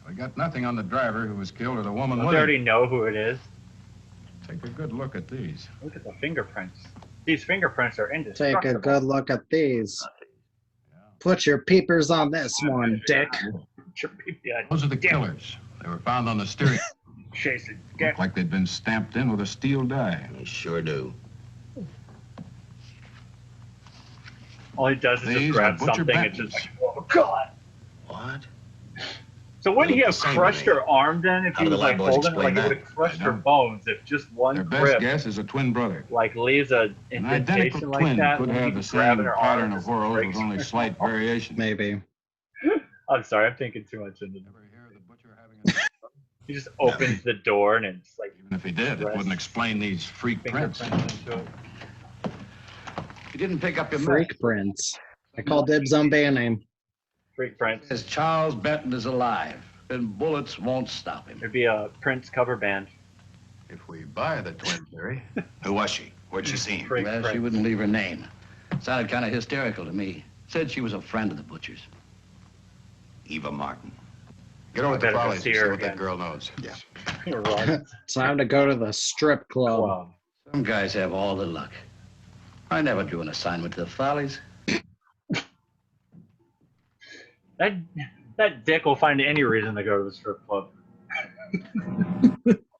We got nothing on the driver who was killed or the woman Don't with they him. already know who it is? Take a good look at these. Look at the fingerprints. These fingerprints are Take indestructible. a good look at these. Put your peepers on this one, Dick. Those are the killers. They were found on the steering. Jason, Look like they'd been stamped in with a steel die. They sure do. all he does is These just grab are butcher something and just Bentons. like, oh god. What? So wouldn't he They have look the same crushed to me. her arm then if How he do was the like lab boys holding it? Like explain he would that? have crushed I her don't. bones if just one Their best grip guess is a twin brother. like leaves a An identical indentation like twin that. could when have he the was grabbing same her arm pattern and of just whorls breaks with only her. slight variation. Maybe. I'm sorry, I'm thinking too much into it. He just opens the door and it's like Even if he did, it wouldn't explain these freak prints. fingerprints into it. You didn't pick up your Freak prints. I call dibs on band name. Freak prints. Says Charles Benton is alive, and bullets won't stop him. It'd be a Prince cover band. If we buy the twin theory. Who was she? Where'd she see him? Freak Well, she prints. wouldn't leave her name. Sounded kind of hysterical to me. Said she was a friend of the butcher's. Eva Martin. Get over I to the better go Follies see and see her what that again. girl knows. Yeah. You're right. Time to go to the strip club. Wow. Some guys have all the luck. I never drew an assignment to the Follies. That dick will find any reason to go to the strip club.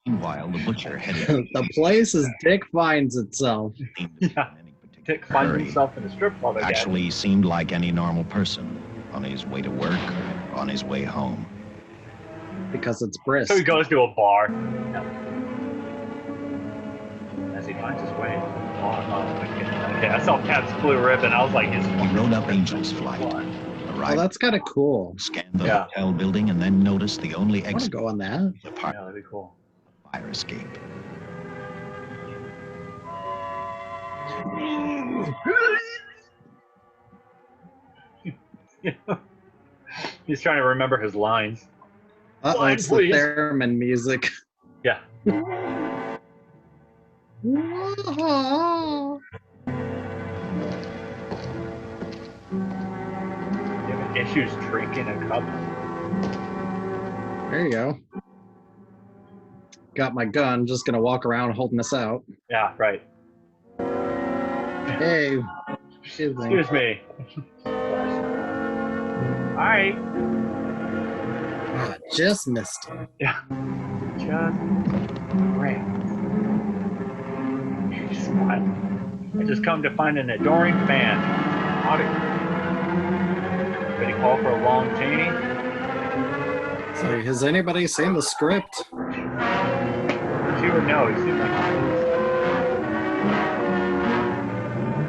Meanwhile, the butcher headed The place is Dick finds itself. Yeah. Dick finds himself in a strip club again. actually seemed like any normal person on his way to work or on his way home. Because it's brisk. So he goes to a bar. As he finds his way. Okay, I saw Pabst Blue Ribbon. I was like, his He rode up Angel's Flight, Oh, arrived, that's kind of cool. scanned the hotel building, and then noticed the only I want to exit go on that. Yeah, that'd be cool. fire escape. He's trying to remember his lines. Uh-oh, Line, it's the please. theremin music. Yeah. You have issues drinking a cup. There you go. Got my gun, just gonna walk around holding this out. Yeah, right. Hey, excuse me. Excuse me. Alright. Oh, just missed it. Yeah. Just great. I just come to find an adoring fan. Howdy. Ready to call for a long Cheney? So, has anybody seen the script? She would know. He seemed like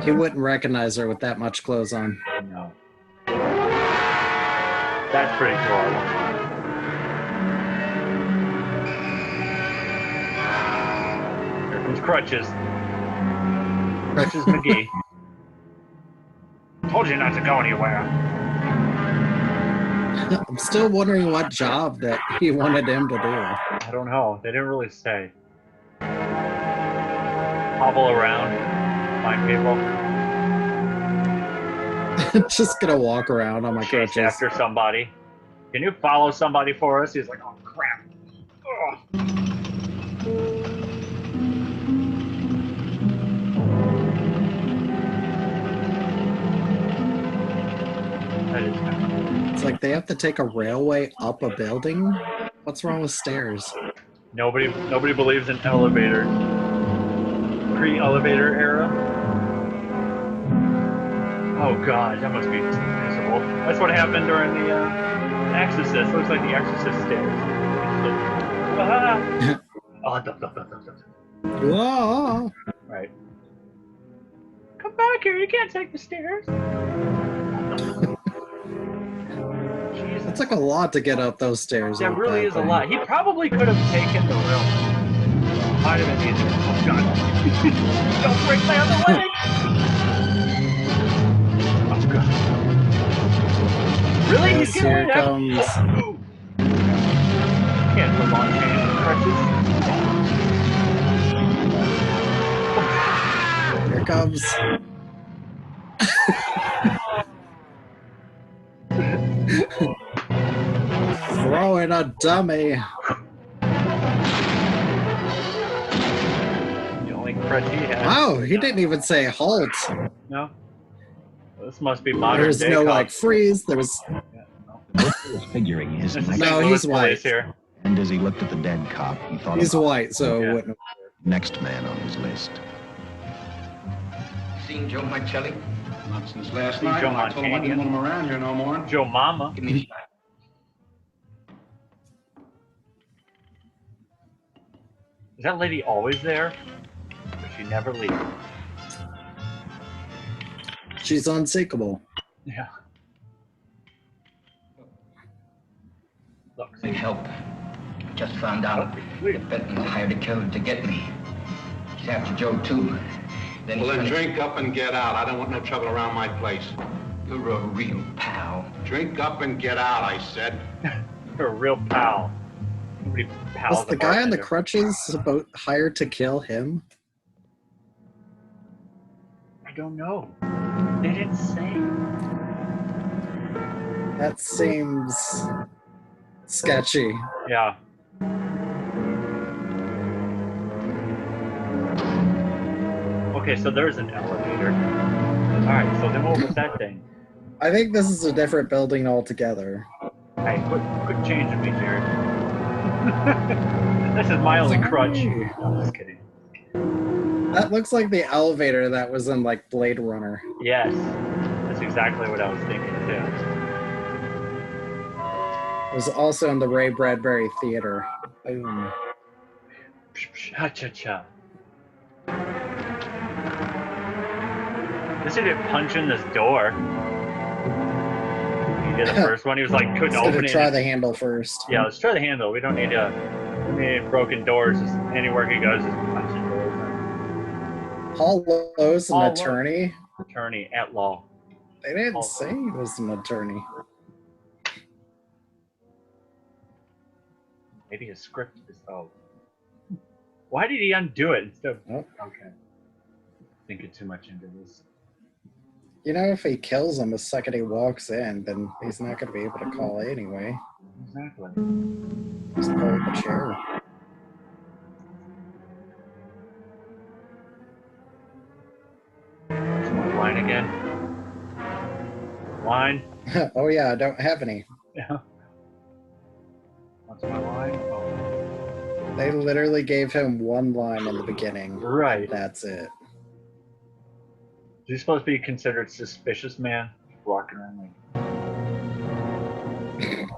He wouldn't recognize her with that much clothes on. no. That's pretty cool. I won't lie. Here comes Crutches. Crutches McGee. Told you not to go anywhere. I'm still wondering what job that he wanted him to do. I don't know. They didn't really say. Hobble around, find people. Just gonna walk around on my Chase crutches. after somebody. Can you follow somebody for us? He's like, oh crap. Ugh. That is kind of cool. It's like they have to take a railway up a building? What's wrong with stairs? Nobody believes in elevators. Pre-elevator era. Oh god, that must be miserable. That's what happened during the Exorcist. Looks like the Exorcist stairs. Oh, Whoa! right. Come back here. You can't take the stairs. That's like a lot to get up those stairs. That with really that is a thing. lot. He probably could have taken the rail. Might have been easier. Oh god. Don't break my other leg! Oh god. Really? Yes, He's getting here away there? comes. Can't put long chains and crutches. Here comes. Throwing a dummy. The only crutch he has. Wow, he didn't even say halt. No? This must be modern There's day no cops. like freeze. There was. He was figuring his There's next, St. No, Louis he's police white. here. and as he looked at the dead cop, he thought He's about white, so it Yeah. wouldn't. the next man on his list. Seen Joe Marcelli? Not since last See night. Joe When I told him I didn't Montana. want him around here no more. Joe Mama. Give me a shot. Is that lady always there? Or she never leaves? She's unsinkable. Yeah. Look, Need help. Just found out that Benton hired a killer to get me. He's after Joe, too. Then Well, he's then gonna- drink up and get out. I don't want no trouble around my place. You're a real pal. Drink up and get out, I said. you're a real pal. Nobody pals. Was the guy on the crutches about hired to kill him? I don't know. They didn't say. That seems sketchy. Yeah. Okay, so there's an elevator. Alright, so then what was that thing? I think this is a different building altogether. Hey, quit changing me, Jared. This is my only crutch. No, I'm just kidding. That looks like the elevator that was in like Blade Runner. Yes. That's exactly what I was thinking too. It was also in the Ray Bradbury Theater. Boom. Cha-cha-cha. This idiot punching this door. He did the first one. He was like, couldn't Let's open it. try the handle first. Yeah, let's try the handle. We don't need broken doors. Just anywhere he goes, just punching doors. Paul Lowe's an Paul Lowe. attorney. Attorney at law. They didn't Paul say he was an attorney. Maybe his script is Why did he undo it instead of okay. Thinking too much into this. You know, if he kills him the second he walks in, then he's not going to be able to call anyway. Exactly. Just pull the chair. Line again. Line. Oh yeah, I don't have any. Yeah. What's my line? Oh. They literally gave him one line in the beginning. Right. That's it. Is he supposed to be considered suspicious man? Walking around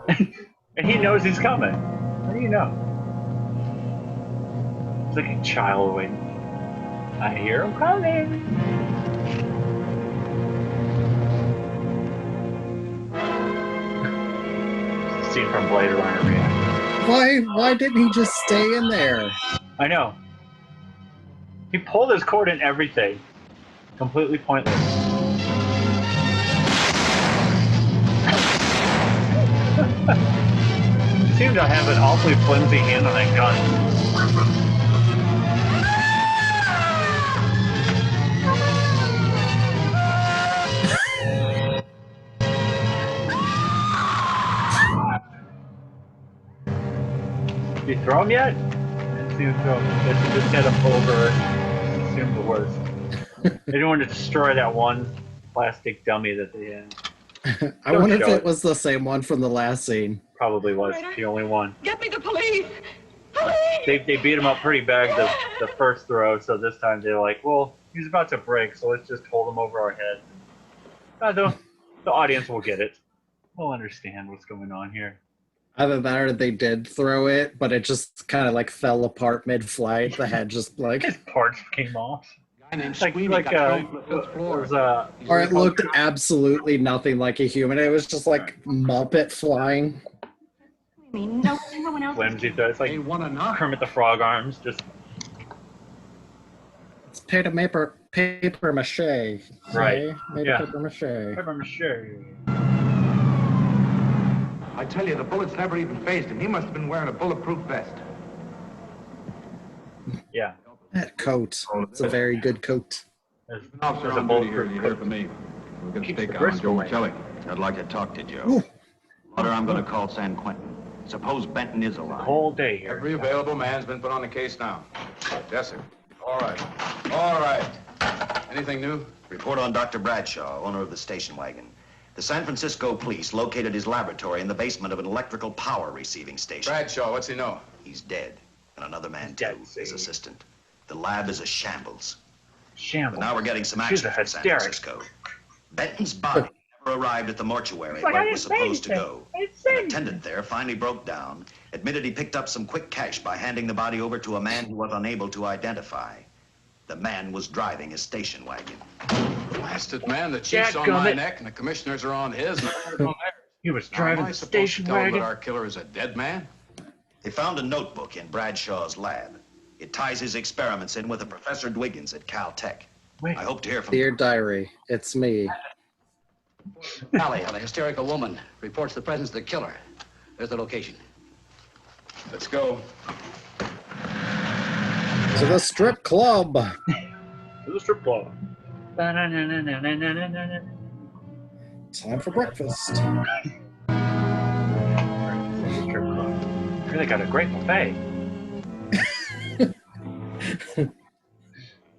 like and he knows he's coming. How do you know? It's like a child waiting. I hear him coming. Scene from Blade Runner, yeah. Why didn't he just stay in there? I know. He pulled his cord and everything. Completely pointless. He seemed to have an awfully flimsy hand on that gun. Did you throw him yet? Didn't see him throw him. Guess he just had him over and assumed the worst. They didn't want to destroy that one plastic dummy that they had. I wonder if it was the same one from the last scene. Probably was the only one. Get me the police! Police! They beat him up pretty bad the first throw, so this time they're like, well, he's about to break, so let's just hold him over our head. The audience will get it. We'll understand what's going on here. Either that or they did throw it, but it just kind of like fell apart mid-flight. The head just like... His parts came off. Or it looked absolutely nothing like a human. It was just like Muppet flying. Flimsy though. It's like Kermit the Frog arms. Just it's paper mache. Right. Made yeah. of paper mache. Paper mache. I tell you, the bullets never even phased him. He must have been wearing a bulletproof vest. Yeah. That coat. It's a very good coat. Officer on duty here, you hear from me. We're going to take on Joe Kelly. I'd like to talk to Joe. Lauder, I'm going to call San Quentin. Suppose Benton is alive. Whole day here. Every available man's been put on the case now. Yes, sir. All right. All right. Anything new? Report on Dr. Bradshaw, owner of the station wagon. The San Francisco police located his laboratory in the basement of an electrical power receiving station. Bradshaw, what's he know? He's dead. And another man, too, his assistant. The lab is a shambles. Shambles. But now we're getting some action from San Francisco. Benton's body never arrived at the mortuary where it was supposed to go. An attendant there finally broke down, admitted he picked up some quick cash by handing the body over to a man he was unable to identify. The man was driving his station wagon. Blasted man, the chief's on my neck and the commissioners are on his and I'm on theirs. He was driving the station wagon. Am I supposed to tell him that wagon? our killer is a dead man? They found a notebook in Bradshaw's lab. It ties his experiments in with a Professor Dwiggins at Caltech. I hope to hear from Dear Diary, it's me. Alley on a hysterical woman. Reports the presence of the killer. There's the location. Let's go. To the strip club. To the strip club. Time for breakfast. Strip club. Really got a great buffet.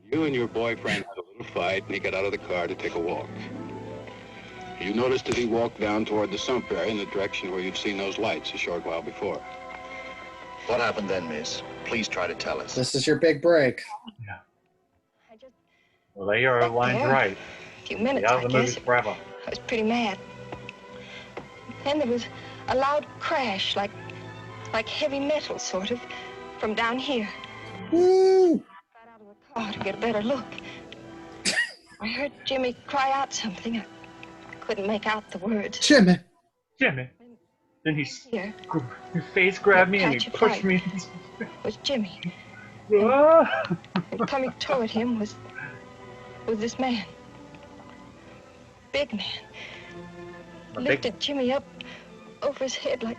You and your boyfriend had a little fight, and he got out of the car to take a walk. You noticed that he walked down toward the sump area in the direction where you'd seen those lights a short while before. What happened then, miss? Please try to tell us. This is your big break. Yeah. Well, they are lines right. A few minutes, Out of the I movies guess. forever. I was pretty mad. Then there was a loud crash, like heavy metal, sort of, from down here. Woo! Car to get a better look. I heard Jimmy cry out something. I couldn't make out the words. Jimmy. Jimmy. Then he Here. His face grabbed me and he Patch of pushed light. me. Was Jimmy. Ah. And coming toward him was this man. Big man. A big- Lifted Jimmy up over his head like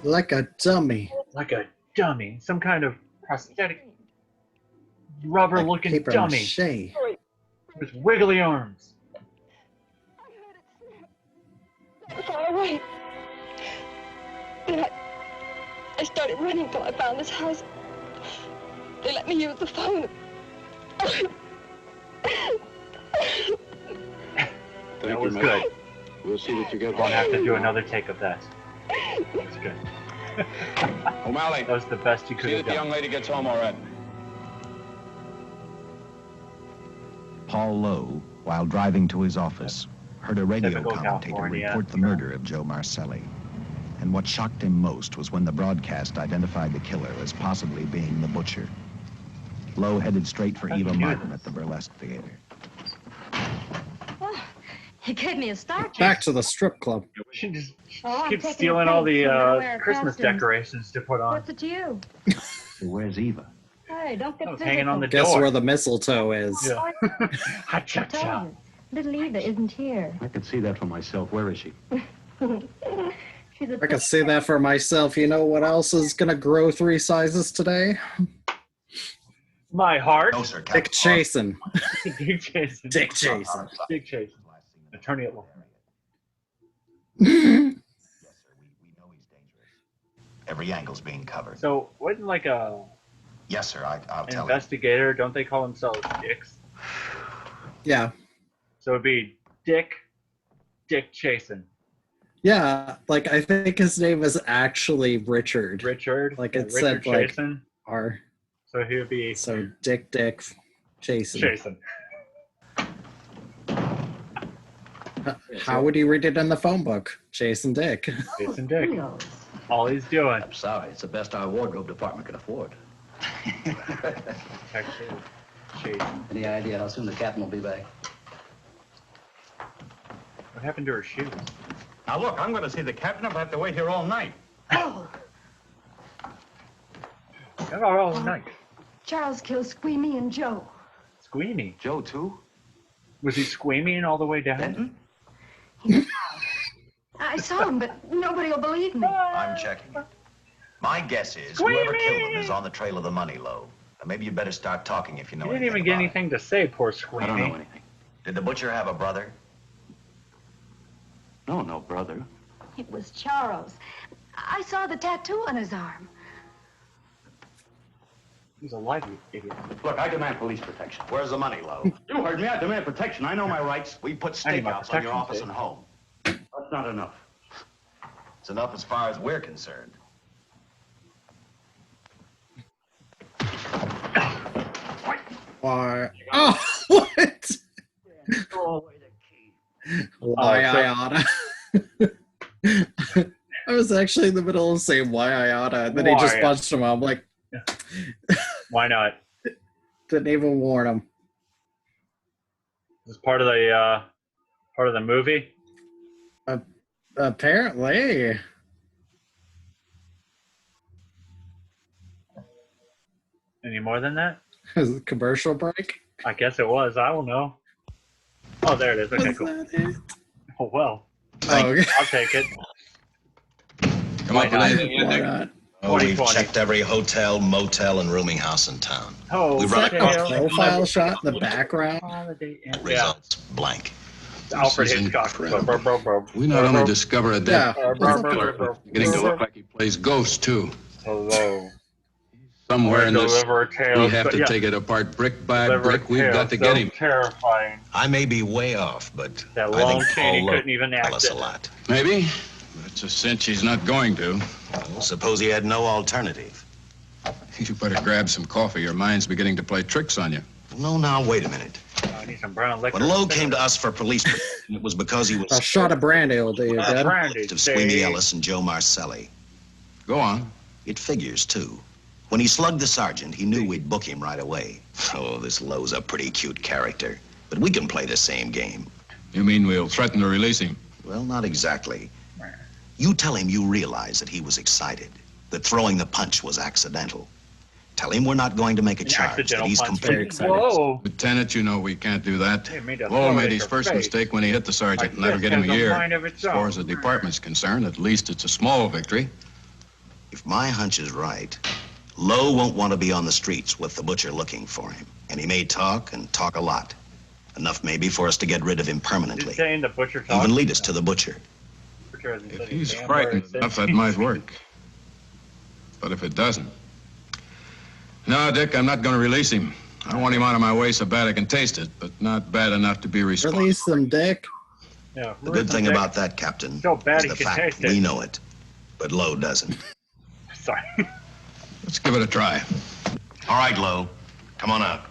Like a dummy. like a dummy, some kind of prosthetic, rubber-looking Paper dummy mache. with wiggly arms. It's all right. Then I started running till I found this house. They let me use the phone. That was good. We'll see that you get Won't home. have to do another take of that. That's good. O'Malley. That was the best you could See have that the done. young lady gets home all right. Paul Lowe, while driving to his office, heard a radio Typical commentator California. report the murder of Joe Marcelli. And what shocked him most was when the broadcast identified the killer as possibly being the butcher. Lowe headed straight for Eva Martin at the Burlesque Theater. Oh, he gave me a start. Back to the strip club. She just Oh, I'm keeps taking stealing a all break, the so I'm gonna wear Christmas costumes. decorations to put on. What's it to you? Where's Eva? Hey, don't get I was physical. hanging on the Guess door. where the mistletoe is. Yeah. I told you, little Eva isn't here. I could see that for myself. Where is she? She's a I can say that for myself. You know what else is gonna grow 3 sizes today? My heart. No, sir, Dick Chasin. Dick Chasin. Dick Chasin. Dick Chasin. Attorney at law. Every angle's being covered. So, wasn't like a Yes, sir, I'll tell you. investigator? Don't they call themselves dicks? Yeah. So it'd be Dick Chasin. Yeah, like I think his name is actually Richard. Richard. Like Yeah, it Richard said like Chasin. R. So he would be So Dick Chasin. Chasin. How would you read it in the phone book? Chasin Dick. Chasin Dick. All he's doing. I'm sorry, it's the best our wardrobe department can afford. Chasin. Any idea how soon the captain will be back? What happened to her shoes? Now look, I'm going to see the captain if I have to wait here all night. Oh, Got all night. Charles killed Squeamy and Joe. Squeamy. Joe, too? Was he squeaming all the way down? Denton? I saw him, but nobody will believe me. I'm checking it. My guess is whoever killed him is on the trail of the money, Lowe. Now, maybe you better start talking if you know He didn't anything even get about it. anything to say, poor Squeamy. I don't know anything. Did the butcher have a brother? No, no brother. It was Charles. I saw the tattoo on his arm. He's a live idiot. Look, I demand police protection. Where's the money, Lowe? You heard me. I demand protection. I know my rights. We put I need my stakeouts on your protection, office Dave. and home. That's not enough. It's enough as far as we're concerned. Why? Oh, what? Why I oughta. I was actually in the middle of saying why I oughta, and then he just Why? punched him. I'm like, Why not? didn't even warn him. Is this part of the movie? Apparently. Any more than that? Is it commercial break? I guess it was. I don't know. Oh, there it is. Okay, Was cool. that it? Oh, well. Oh, okay. I'll take it. Come up with anything you Why think? not? Oh, we've 2020. checked every hotel, motel, and rooming house in town. Oh, We run Is that across a profile shot in the background? Holiday Inn. Yeah. results blank. Alfred This is Hitchcock. incredible. We not only discover a dead Yeah. killer, beginning to look like he plays ghosts, too. Hello. Somewhere in this, Deliver tales, we have but to yeah. take it apart brick by Deliver brick. We've tales got to so get him. Terrifying. I may be way off, but That I Lon think Chaney Paul Lowe couldn't even will act tell us it. a lot. Maybe. But it's a cinch he's not going to. Well, suppose he had no alternative. You better grab some coffee. Your mind's beginning to play tricks on you. No, now, wait a minute. I need some brown liquor. When Lowe came to us for police protection, it was because he was A shot of brandy will do you good. Brandy, of Sweeney Dave. Ellis and Joe Marcelli. Go on. It figures, too. When he slugged the sergeant, he knew we'd book him right away. Oh, this Lowe's a pretty cute character. But we can play the same game. You mean we'll threaten to release him? Well, not exactly. You tell him you realize that he was excited, that throwing the punch was accidental. Tell him we're not going to make a charge, that accidental he's punch. completely excited. Whoa. Lieutenant, you know we can't do that. Hey, made a Lowe throw made at his your first face. mistake when he hit the sergeant, and that'll Like get him a this has a year. mind of its As far own. as the department's concerned, at least it's a small victory. If If my hunch is right, Lowe won't want to be on the streets with the butcher looking for him. And he may talk and talk a lot. Enough maybe for us to get rid of him permanently. He's saying the butcher talks. Even lead us to the butcher. If he's frightened enough, that might work. But if it doesn't... No, Dick, I'm not going to release him. I don't want him out of my way so bad I can taste it, but not bad enough to be responsible. Release them, Dick. Yeah, The good thing about that, Captain, so bad is the he can fact taste it. we know it, but Lowe doesn't. Sorry. Let's give it a try. All right, Lowe. Come on out.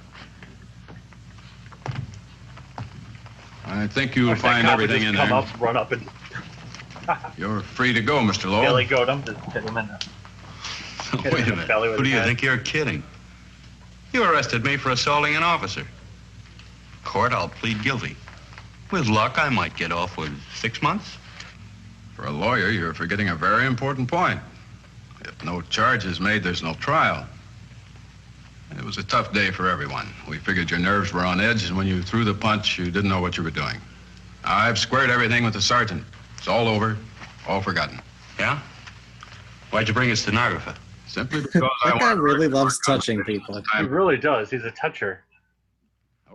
I think you'll Like that find cop would everything just in come there. up, run up, and You're free to go, Mr. Lowe. Billy goat him to hit him in the hit Wait him a in the minute. belly with Who do his you head. think you're kidding? You arrested me for assaulting an officer. Court, I'll plead guilty. With luck, I might get off with 6 months. For a lawyer, you're forgetting a very important point. If no charge is made, there's no trial. It was a tough day for everyone. We figured your nerves were on edge, and when you threw the punch, you didn't know what you were doing. I've squared everything with the sergeant. It's all over, all forgotten. Yeah? Why'd you bring a stenographer? Simply because I That guy want... really loves touching people. He really does. He's a toucher.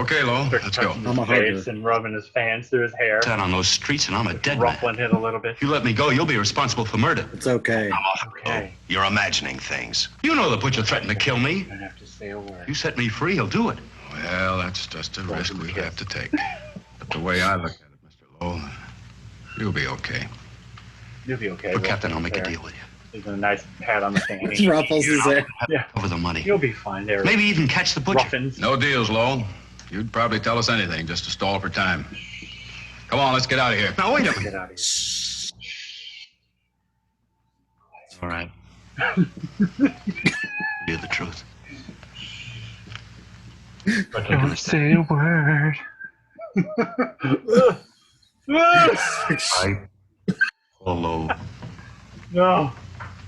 Okay, Lowe, let's go. I'm a His hugger. face and rubbing his hands through his hair, Out on those streets and I'm a dead man. ruffling it a little bit. If you let me go, you'll be responsible for murder. It's okay. Okay. You're imagining things. You know the butcher threatened to kill me. You don't have to say a word. You set me free, he'll do it. Well, that's just a risk we'll have to take. But the way I look at it, Mr. Lowe, you'll be okay. You'll be okay. But, Ruffles Captain, I'll his make a hair. deal with you. Gives him a nice pat on the It's fanny. Ruffles his hair. Yeah, Over the money. you'll be fine there. Maybe even catch the butcher. Ruffins. No deals, Lowe. You'd probably tell us anything just to stall for time. Come on, let's get out of here. Now, wait a minute. Get out of here. All right. You're the truth. Don't say a word. I, Lowe, No.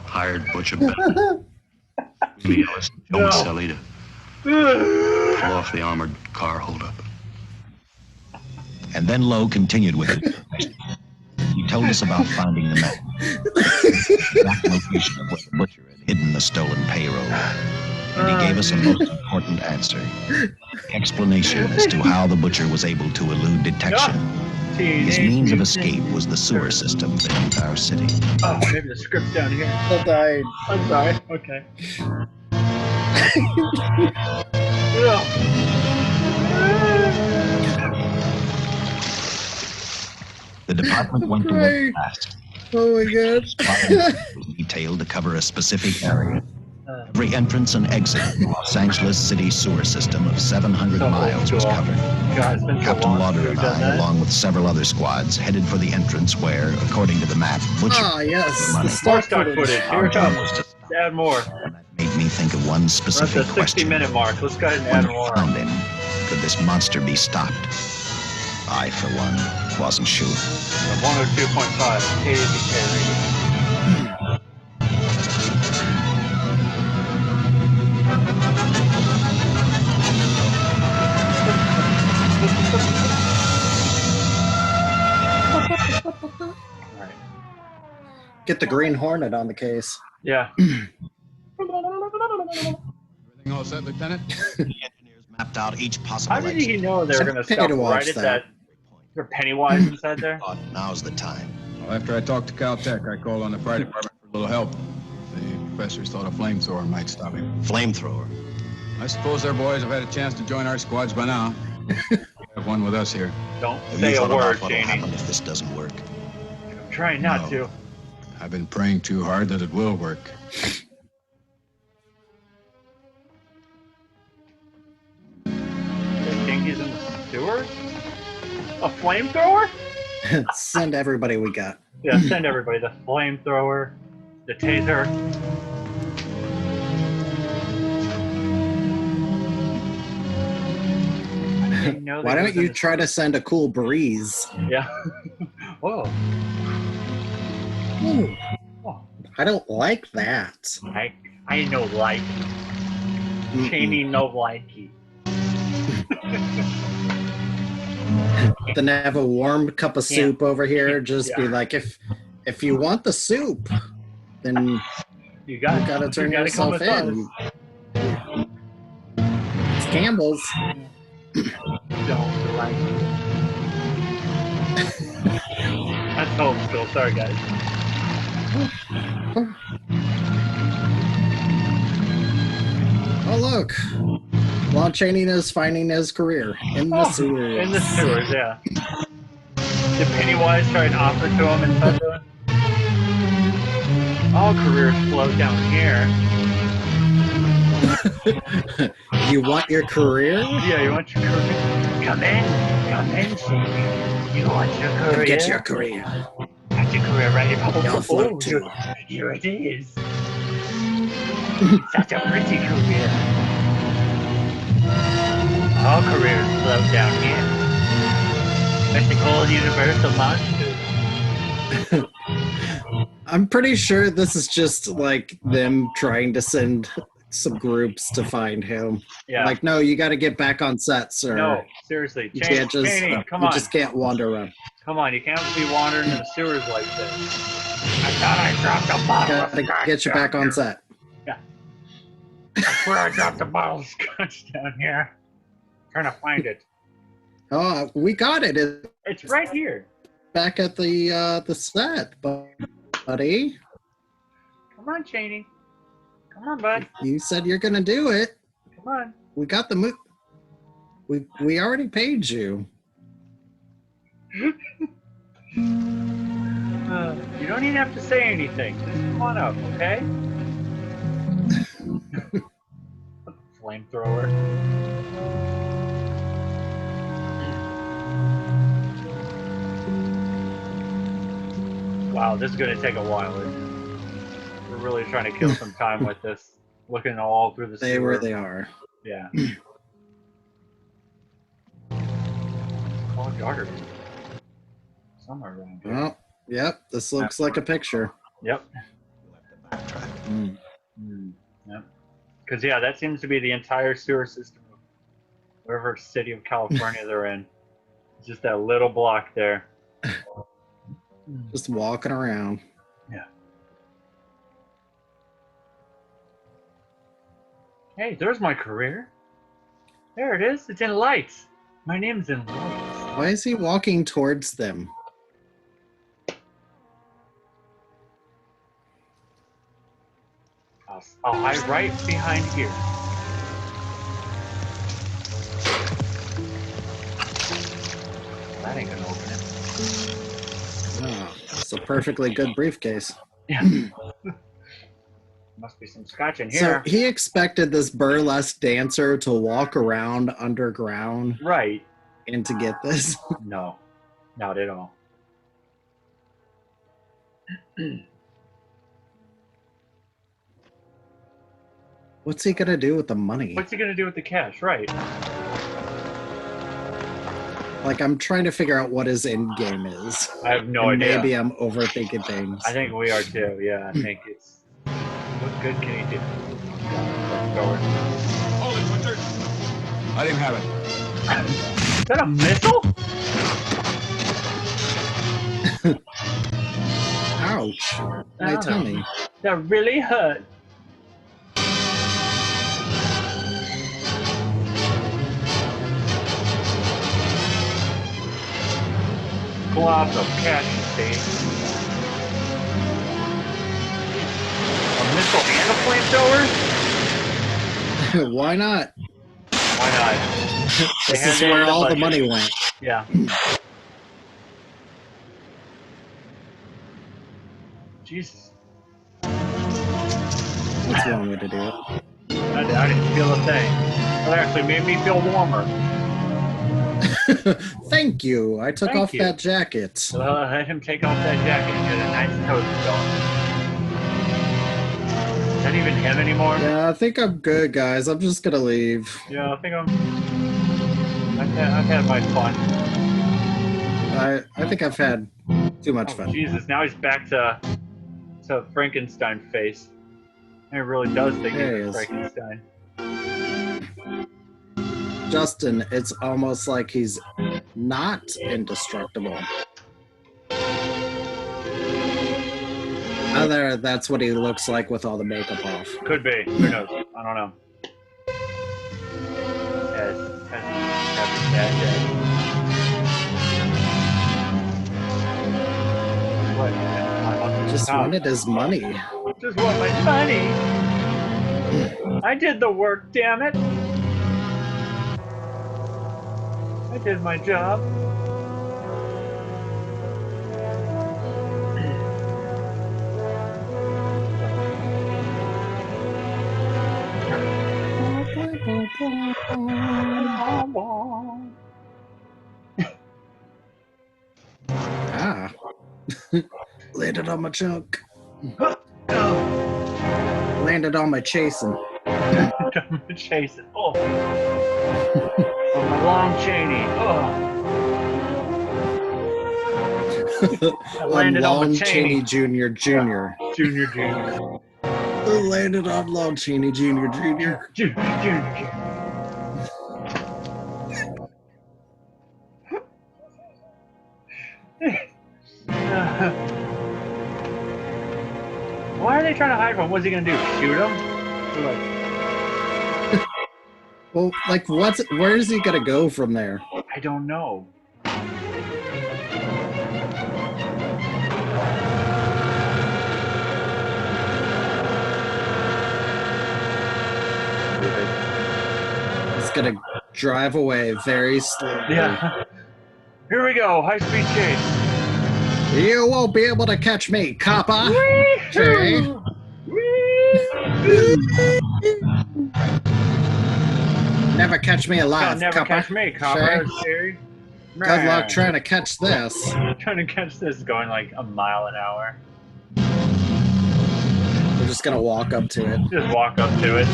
hired Butcher Bennett, me, Ellis, Joe No. Maselli to pull off the armored car holdup. And then Lowe continued with it. He told us about finding the man, the exact location of where the butcher had hidden the stolen payroll. And he gave us a most important answer. Explanation as to how the butcher was able to elude detection. His means of escape was the sewer system beneath our city. Oh, maybe the script's down here. Still died. I'm sorry. Okay. The department went to work fast. Oh my god. Was detailed to cover a specific area. Every entrance and exit in the Los Angeles city sewer system of 700 miles was covered. Captain Lauder and I, along with several other squads, headed for the entrance where, according to the map, Butcher Ah, yes. money. The start Start footage. Here Our it job comes. was to Add more. made me think of one We're at specific the question. 60-minute mark. Let's go ahead and When add we more. found him, could this monster be stopped? I, for one, wasn't sure. 102.5 KDK radio. Get the Green Hornet on the case. Yeah. Everything all set, Lieutenant? Mapped out each possible How did exit. he know they were going to Pay stop to watch right at that. that? Or Pennywise inside there? Thought now's the time. Well, after I talked to Caltech, I called on the fire department for a little help. The professors thought a flamethrower might stop him. Flamethrower. I suppose their boys have had a chance to join our squads by now. We have one with us here. Don't Have say you a thought about word, what'll Janie. happen if this doesn't work? I'm trying not to. I've been praying too hard that it will work. You think he's in the sewers? A flamethrower? Send everybody we got. Yeah, send everybody. The flamethrower, the taser. I didn't know Why that he don't was in you the try to send a cool breeze? Yeah. Whoa. Ooh. I don't like that. I no like. Cheney no likey. Then have a warm cup of soup over here. Just be Yeah. like, if you want the soup, then You gotta turn come yourself with in. us. It's Campbell's. Don't like. That's home school. Sorry, guys. Oh, look. Lon Chaney is finding his career in the sewers. In the sewers, yeah. Did Pennywise try and offer to him and so doing? All careers float down here. You want your career? Yeah, you want your career. Come in, Chaney. You want your career? Come get your career. Got your career right here. You'll float too. Here it is. Such a pretty career. All careers float down here. Mystical universal monsters. I'm pretty sure this is just like them trying to send some groups to find him. Yeah. Like, no, you got to get back on set, sir. No, seriously. You can't just, come you on. just can't wander around. Come on, you can't be wandering in the sewers like this. I thought I dropped a bottle of scotch. Get you back on set. Yeah. I swear I dropped a bottle of scotch down here. Trying to find it. Oh, we got it. It's right here. Back at the set, buddy. Come on, Chaney. Come on, bud. You said you're gonna do it. Come on. We got the we already paid you. You don't even have to say anything. Just come on up, okay? Flamethrower. Wow, this is going to take a while, isn't it? We're really trying to kill some time with this. Looking all through the Stay where they are. Yeah. Clogged artery. Somewhere around here. Well, yep, this looks like a picture. Yep. Yep. Because, yeah, that seems to be the entire sewer system of wherever city of California they're in. It's just that little block there. Just walking around. Yeah. Hey, there's my career. There it is. It's in lights. My name's in lights. Why is he walking towards them? I'll hide right behind here. That ain't gonna open it. Oh, it's a perfectly good briefcase. Yeah. Must be some scotch in here. So he expected this burlesque dancer to walk around underground. Right. And to get this? No, not at all. What's he gonna do with the money? What's he gonna do with the cash? Right. Like, I'm trying to figure out what his end game is. I have no idea. Maybe I'm overthinking things. I think we are too. Yeah, I think it's. What good can he do? Hold it, Butcher. Let him have it. Is that a missile? Ouch. My tummy. That really hurt. Globs of cash, you see. A missile and a flamethrower? Why not? Why not? This is where all the money went. Yeah. Jesus. That's one way to do it. I didn't feel a thing. It actually made me feel warmer. Thank you. I took off that jacket. I had him take off that jacket and get a nice coat going. Is that even him anymore? Yeah, I think I'm good, guys. I'm just gonna leave. Yeah, I think I've had my fun. I think I've had too much fun. Jesus, now he's back to Frankenstein face. And it really does think he's Frankenstein. Justin, it's almost like he's not indestructible. Either that's what he looks like with all the makeup off. Could be. Who knows? I don't know. What? Just wanted his money. Just want my money. I did the work, damn it. I did my job. Ah. Landed on my chunk. Landed on my chasing. Chasing. Oh. My long Cheney. Oh. I landed on Lon my Chaney Cheney. Jr. Junior. Landed on Lon Chaney Jr. Junior. Why are they trying to hide from him? What's he gonna do? Shoot him? Well, like, where is he gonna go from there? I don't know. He's gonna drive away very slowly. Yeah. Here we go, high-speed chase. You won't be able to catch me, copper. Okay. Never catch me alive, never copper. catch me, copper. Sherry. Good luck trying to catch this. Trying to catch this going like a mile an hour. We're just gonna walk up to it. Just walk up to it.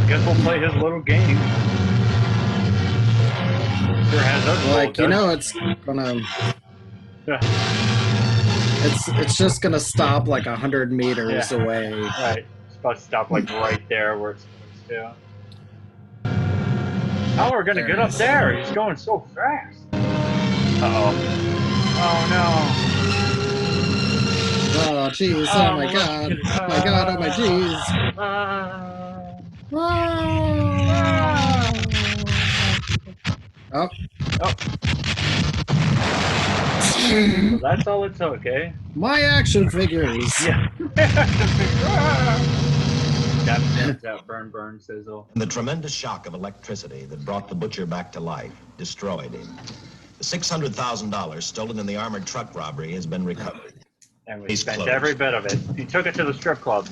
Guess we'll play his little game. Sure has us like, you know, it's gonna. It's just gonna stop like 100 meters away. Right. It's about to stop like right there where it's supposed to. How are we gonna get up there? He's going so fast. Uh-oh. Oh no. Oh jeez, oh my god. Oh my god, oh my jeez. Oh. Well, that's all it took, eh? My action figures. Yeah. Tap, burn, sizzle. The tremendous shock of electricity that brought the butcher back to life destroyed him. The $600,000 stolen in the armored truck robbery has been recovered. And we spent every bit of it. He took it to the strip club.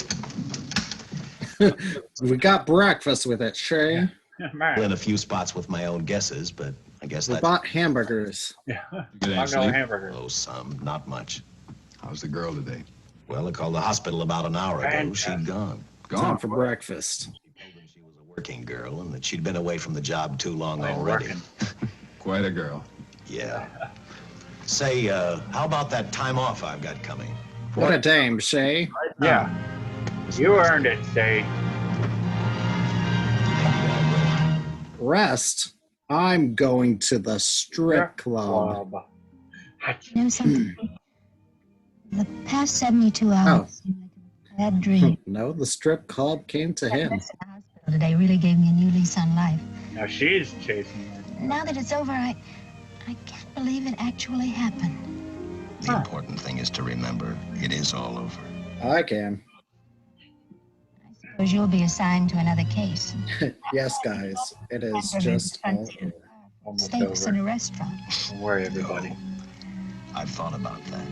We got breakfast with it, Shay. In a few spots with my own guesses, but I guess we bought hamburgers. Yeah. $5 hamburgers. Oh, some, not much. How's the girl today? Well, I called the hospital about an hour ago. She'd gone. Time for breakfast. She was a working girl and that she'd been away from the job too long already. Quite a girl. Yeah. Say, how about that time off I've got coming? What a dame, Shay. Yeah. You earned it, Shay. Rest? I'm going to the strip club. You know something? The past 72 hours seemed like a bad dream. No, the strip club came to him. Today really gave me a new lease on life. Now she's chasing him. Now that it's over, I can't believe it actually happened. The important thing is to remember it is all over. I can. Suppose you'll be assigned to another case. Yes, guys. It is just all over. Steaks in a restaurant. Don't worry, everybody. I've thought about that.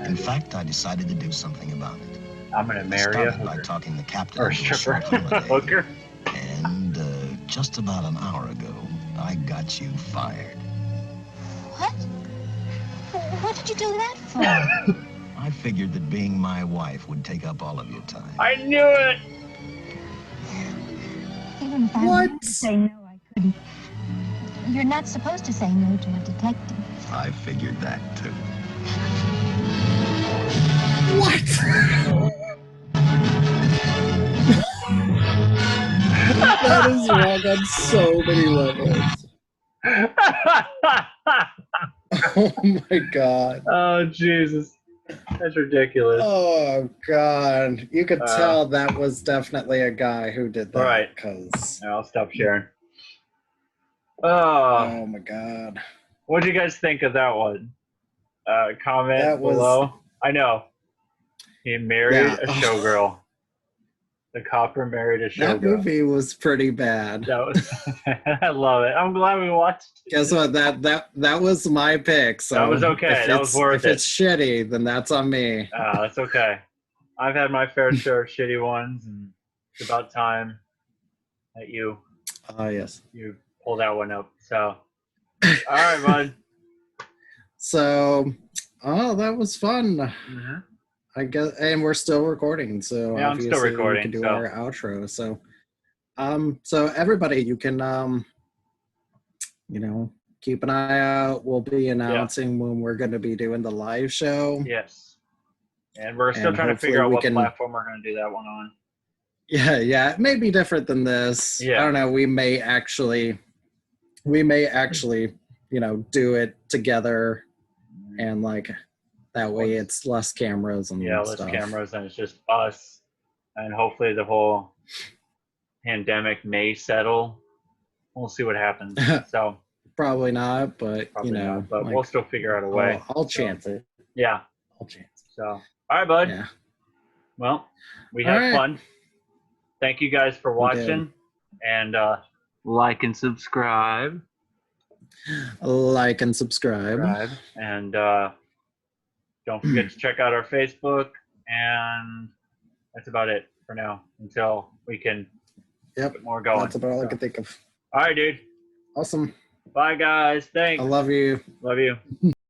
In fact, I decided to do something about it. I'm gonna marry a by talking the captain or a stripper. Hooker. And just about an hour ago, I got you fired. What? What did you do that for? I figured that being my wife would take up all of your time. I knew it. Even if I wanted to say no, I couldn't. You're not supposed to say no to a detective. I figured that too. What? That is wrong on so many levels. Oh my god. Oh Jesus, that's ridiculous. Oh god. You could tell that was definitely a guy who did that. Right. Because I'll stop sharing. Oh my god. What do you guys think of that one? Comment That was- below. I know. He married a showgirl. The copper married a That showgirl. movie was pretty bad. That was, I love it. I'm glad we watched it. Guess what? That was my pick. So That was okay. That was worth if it's shitty, then that's on me. That's okay. I've had my fair share of shitty ones, and it's about time that you yes. you pull that one up. So, all right, bud. So, that was fun. I guess, and we're still recording. So yeah, I'm still obviously recording. we can do our outro. So, so everybody, you can, keep an eye out. We'll be announcing when we're going to be doing the live show. Yes. And we're still trying to figure out what platform we're going to do that one on. Yeah, it may be different than this. Yeah. I don't know. We may actually, do it together, and like that way it's less cameras and less stuff. cameras, and it's just us. And hopefully the whole pandemic may settle. We'll see what happens. So probably not, but but we'll still figure out a way. I'll chance it. Yeah, I'll chance it. So, all right, bud. Yeah. Well, we had fun. Thank you guys for watching, and like and subscribe. Like and subscribe. And don't forget to check out our Facebook, and that's about it for now until we can get more going. That's about all I can think of. All right, dude. Awesome. Bye, guys. Thanks. I love you. Love you.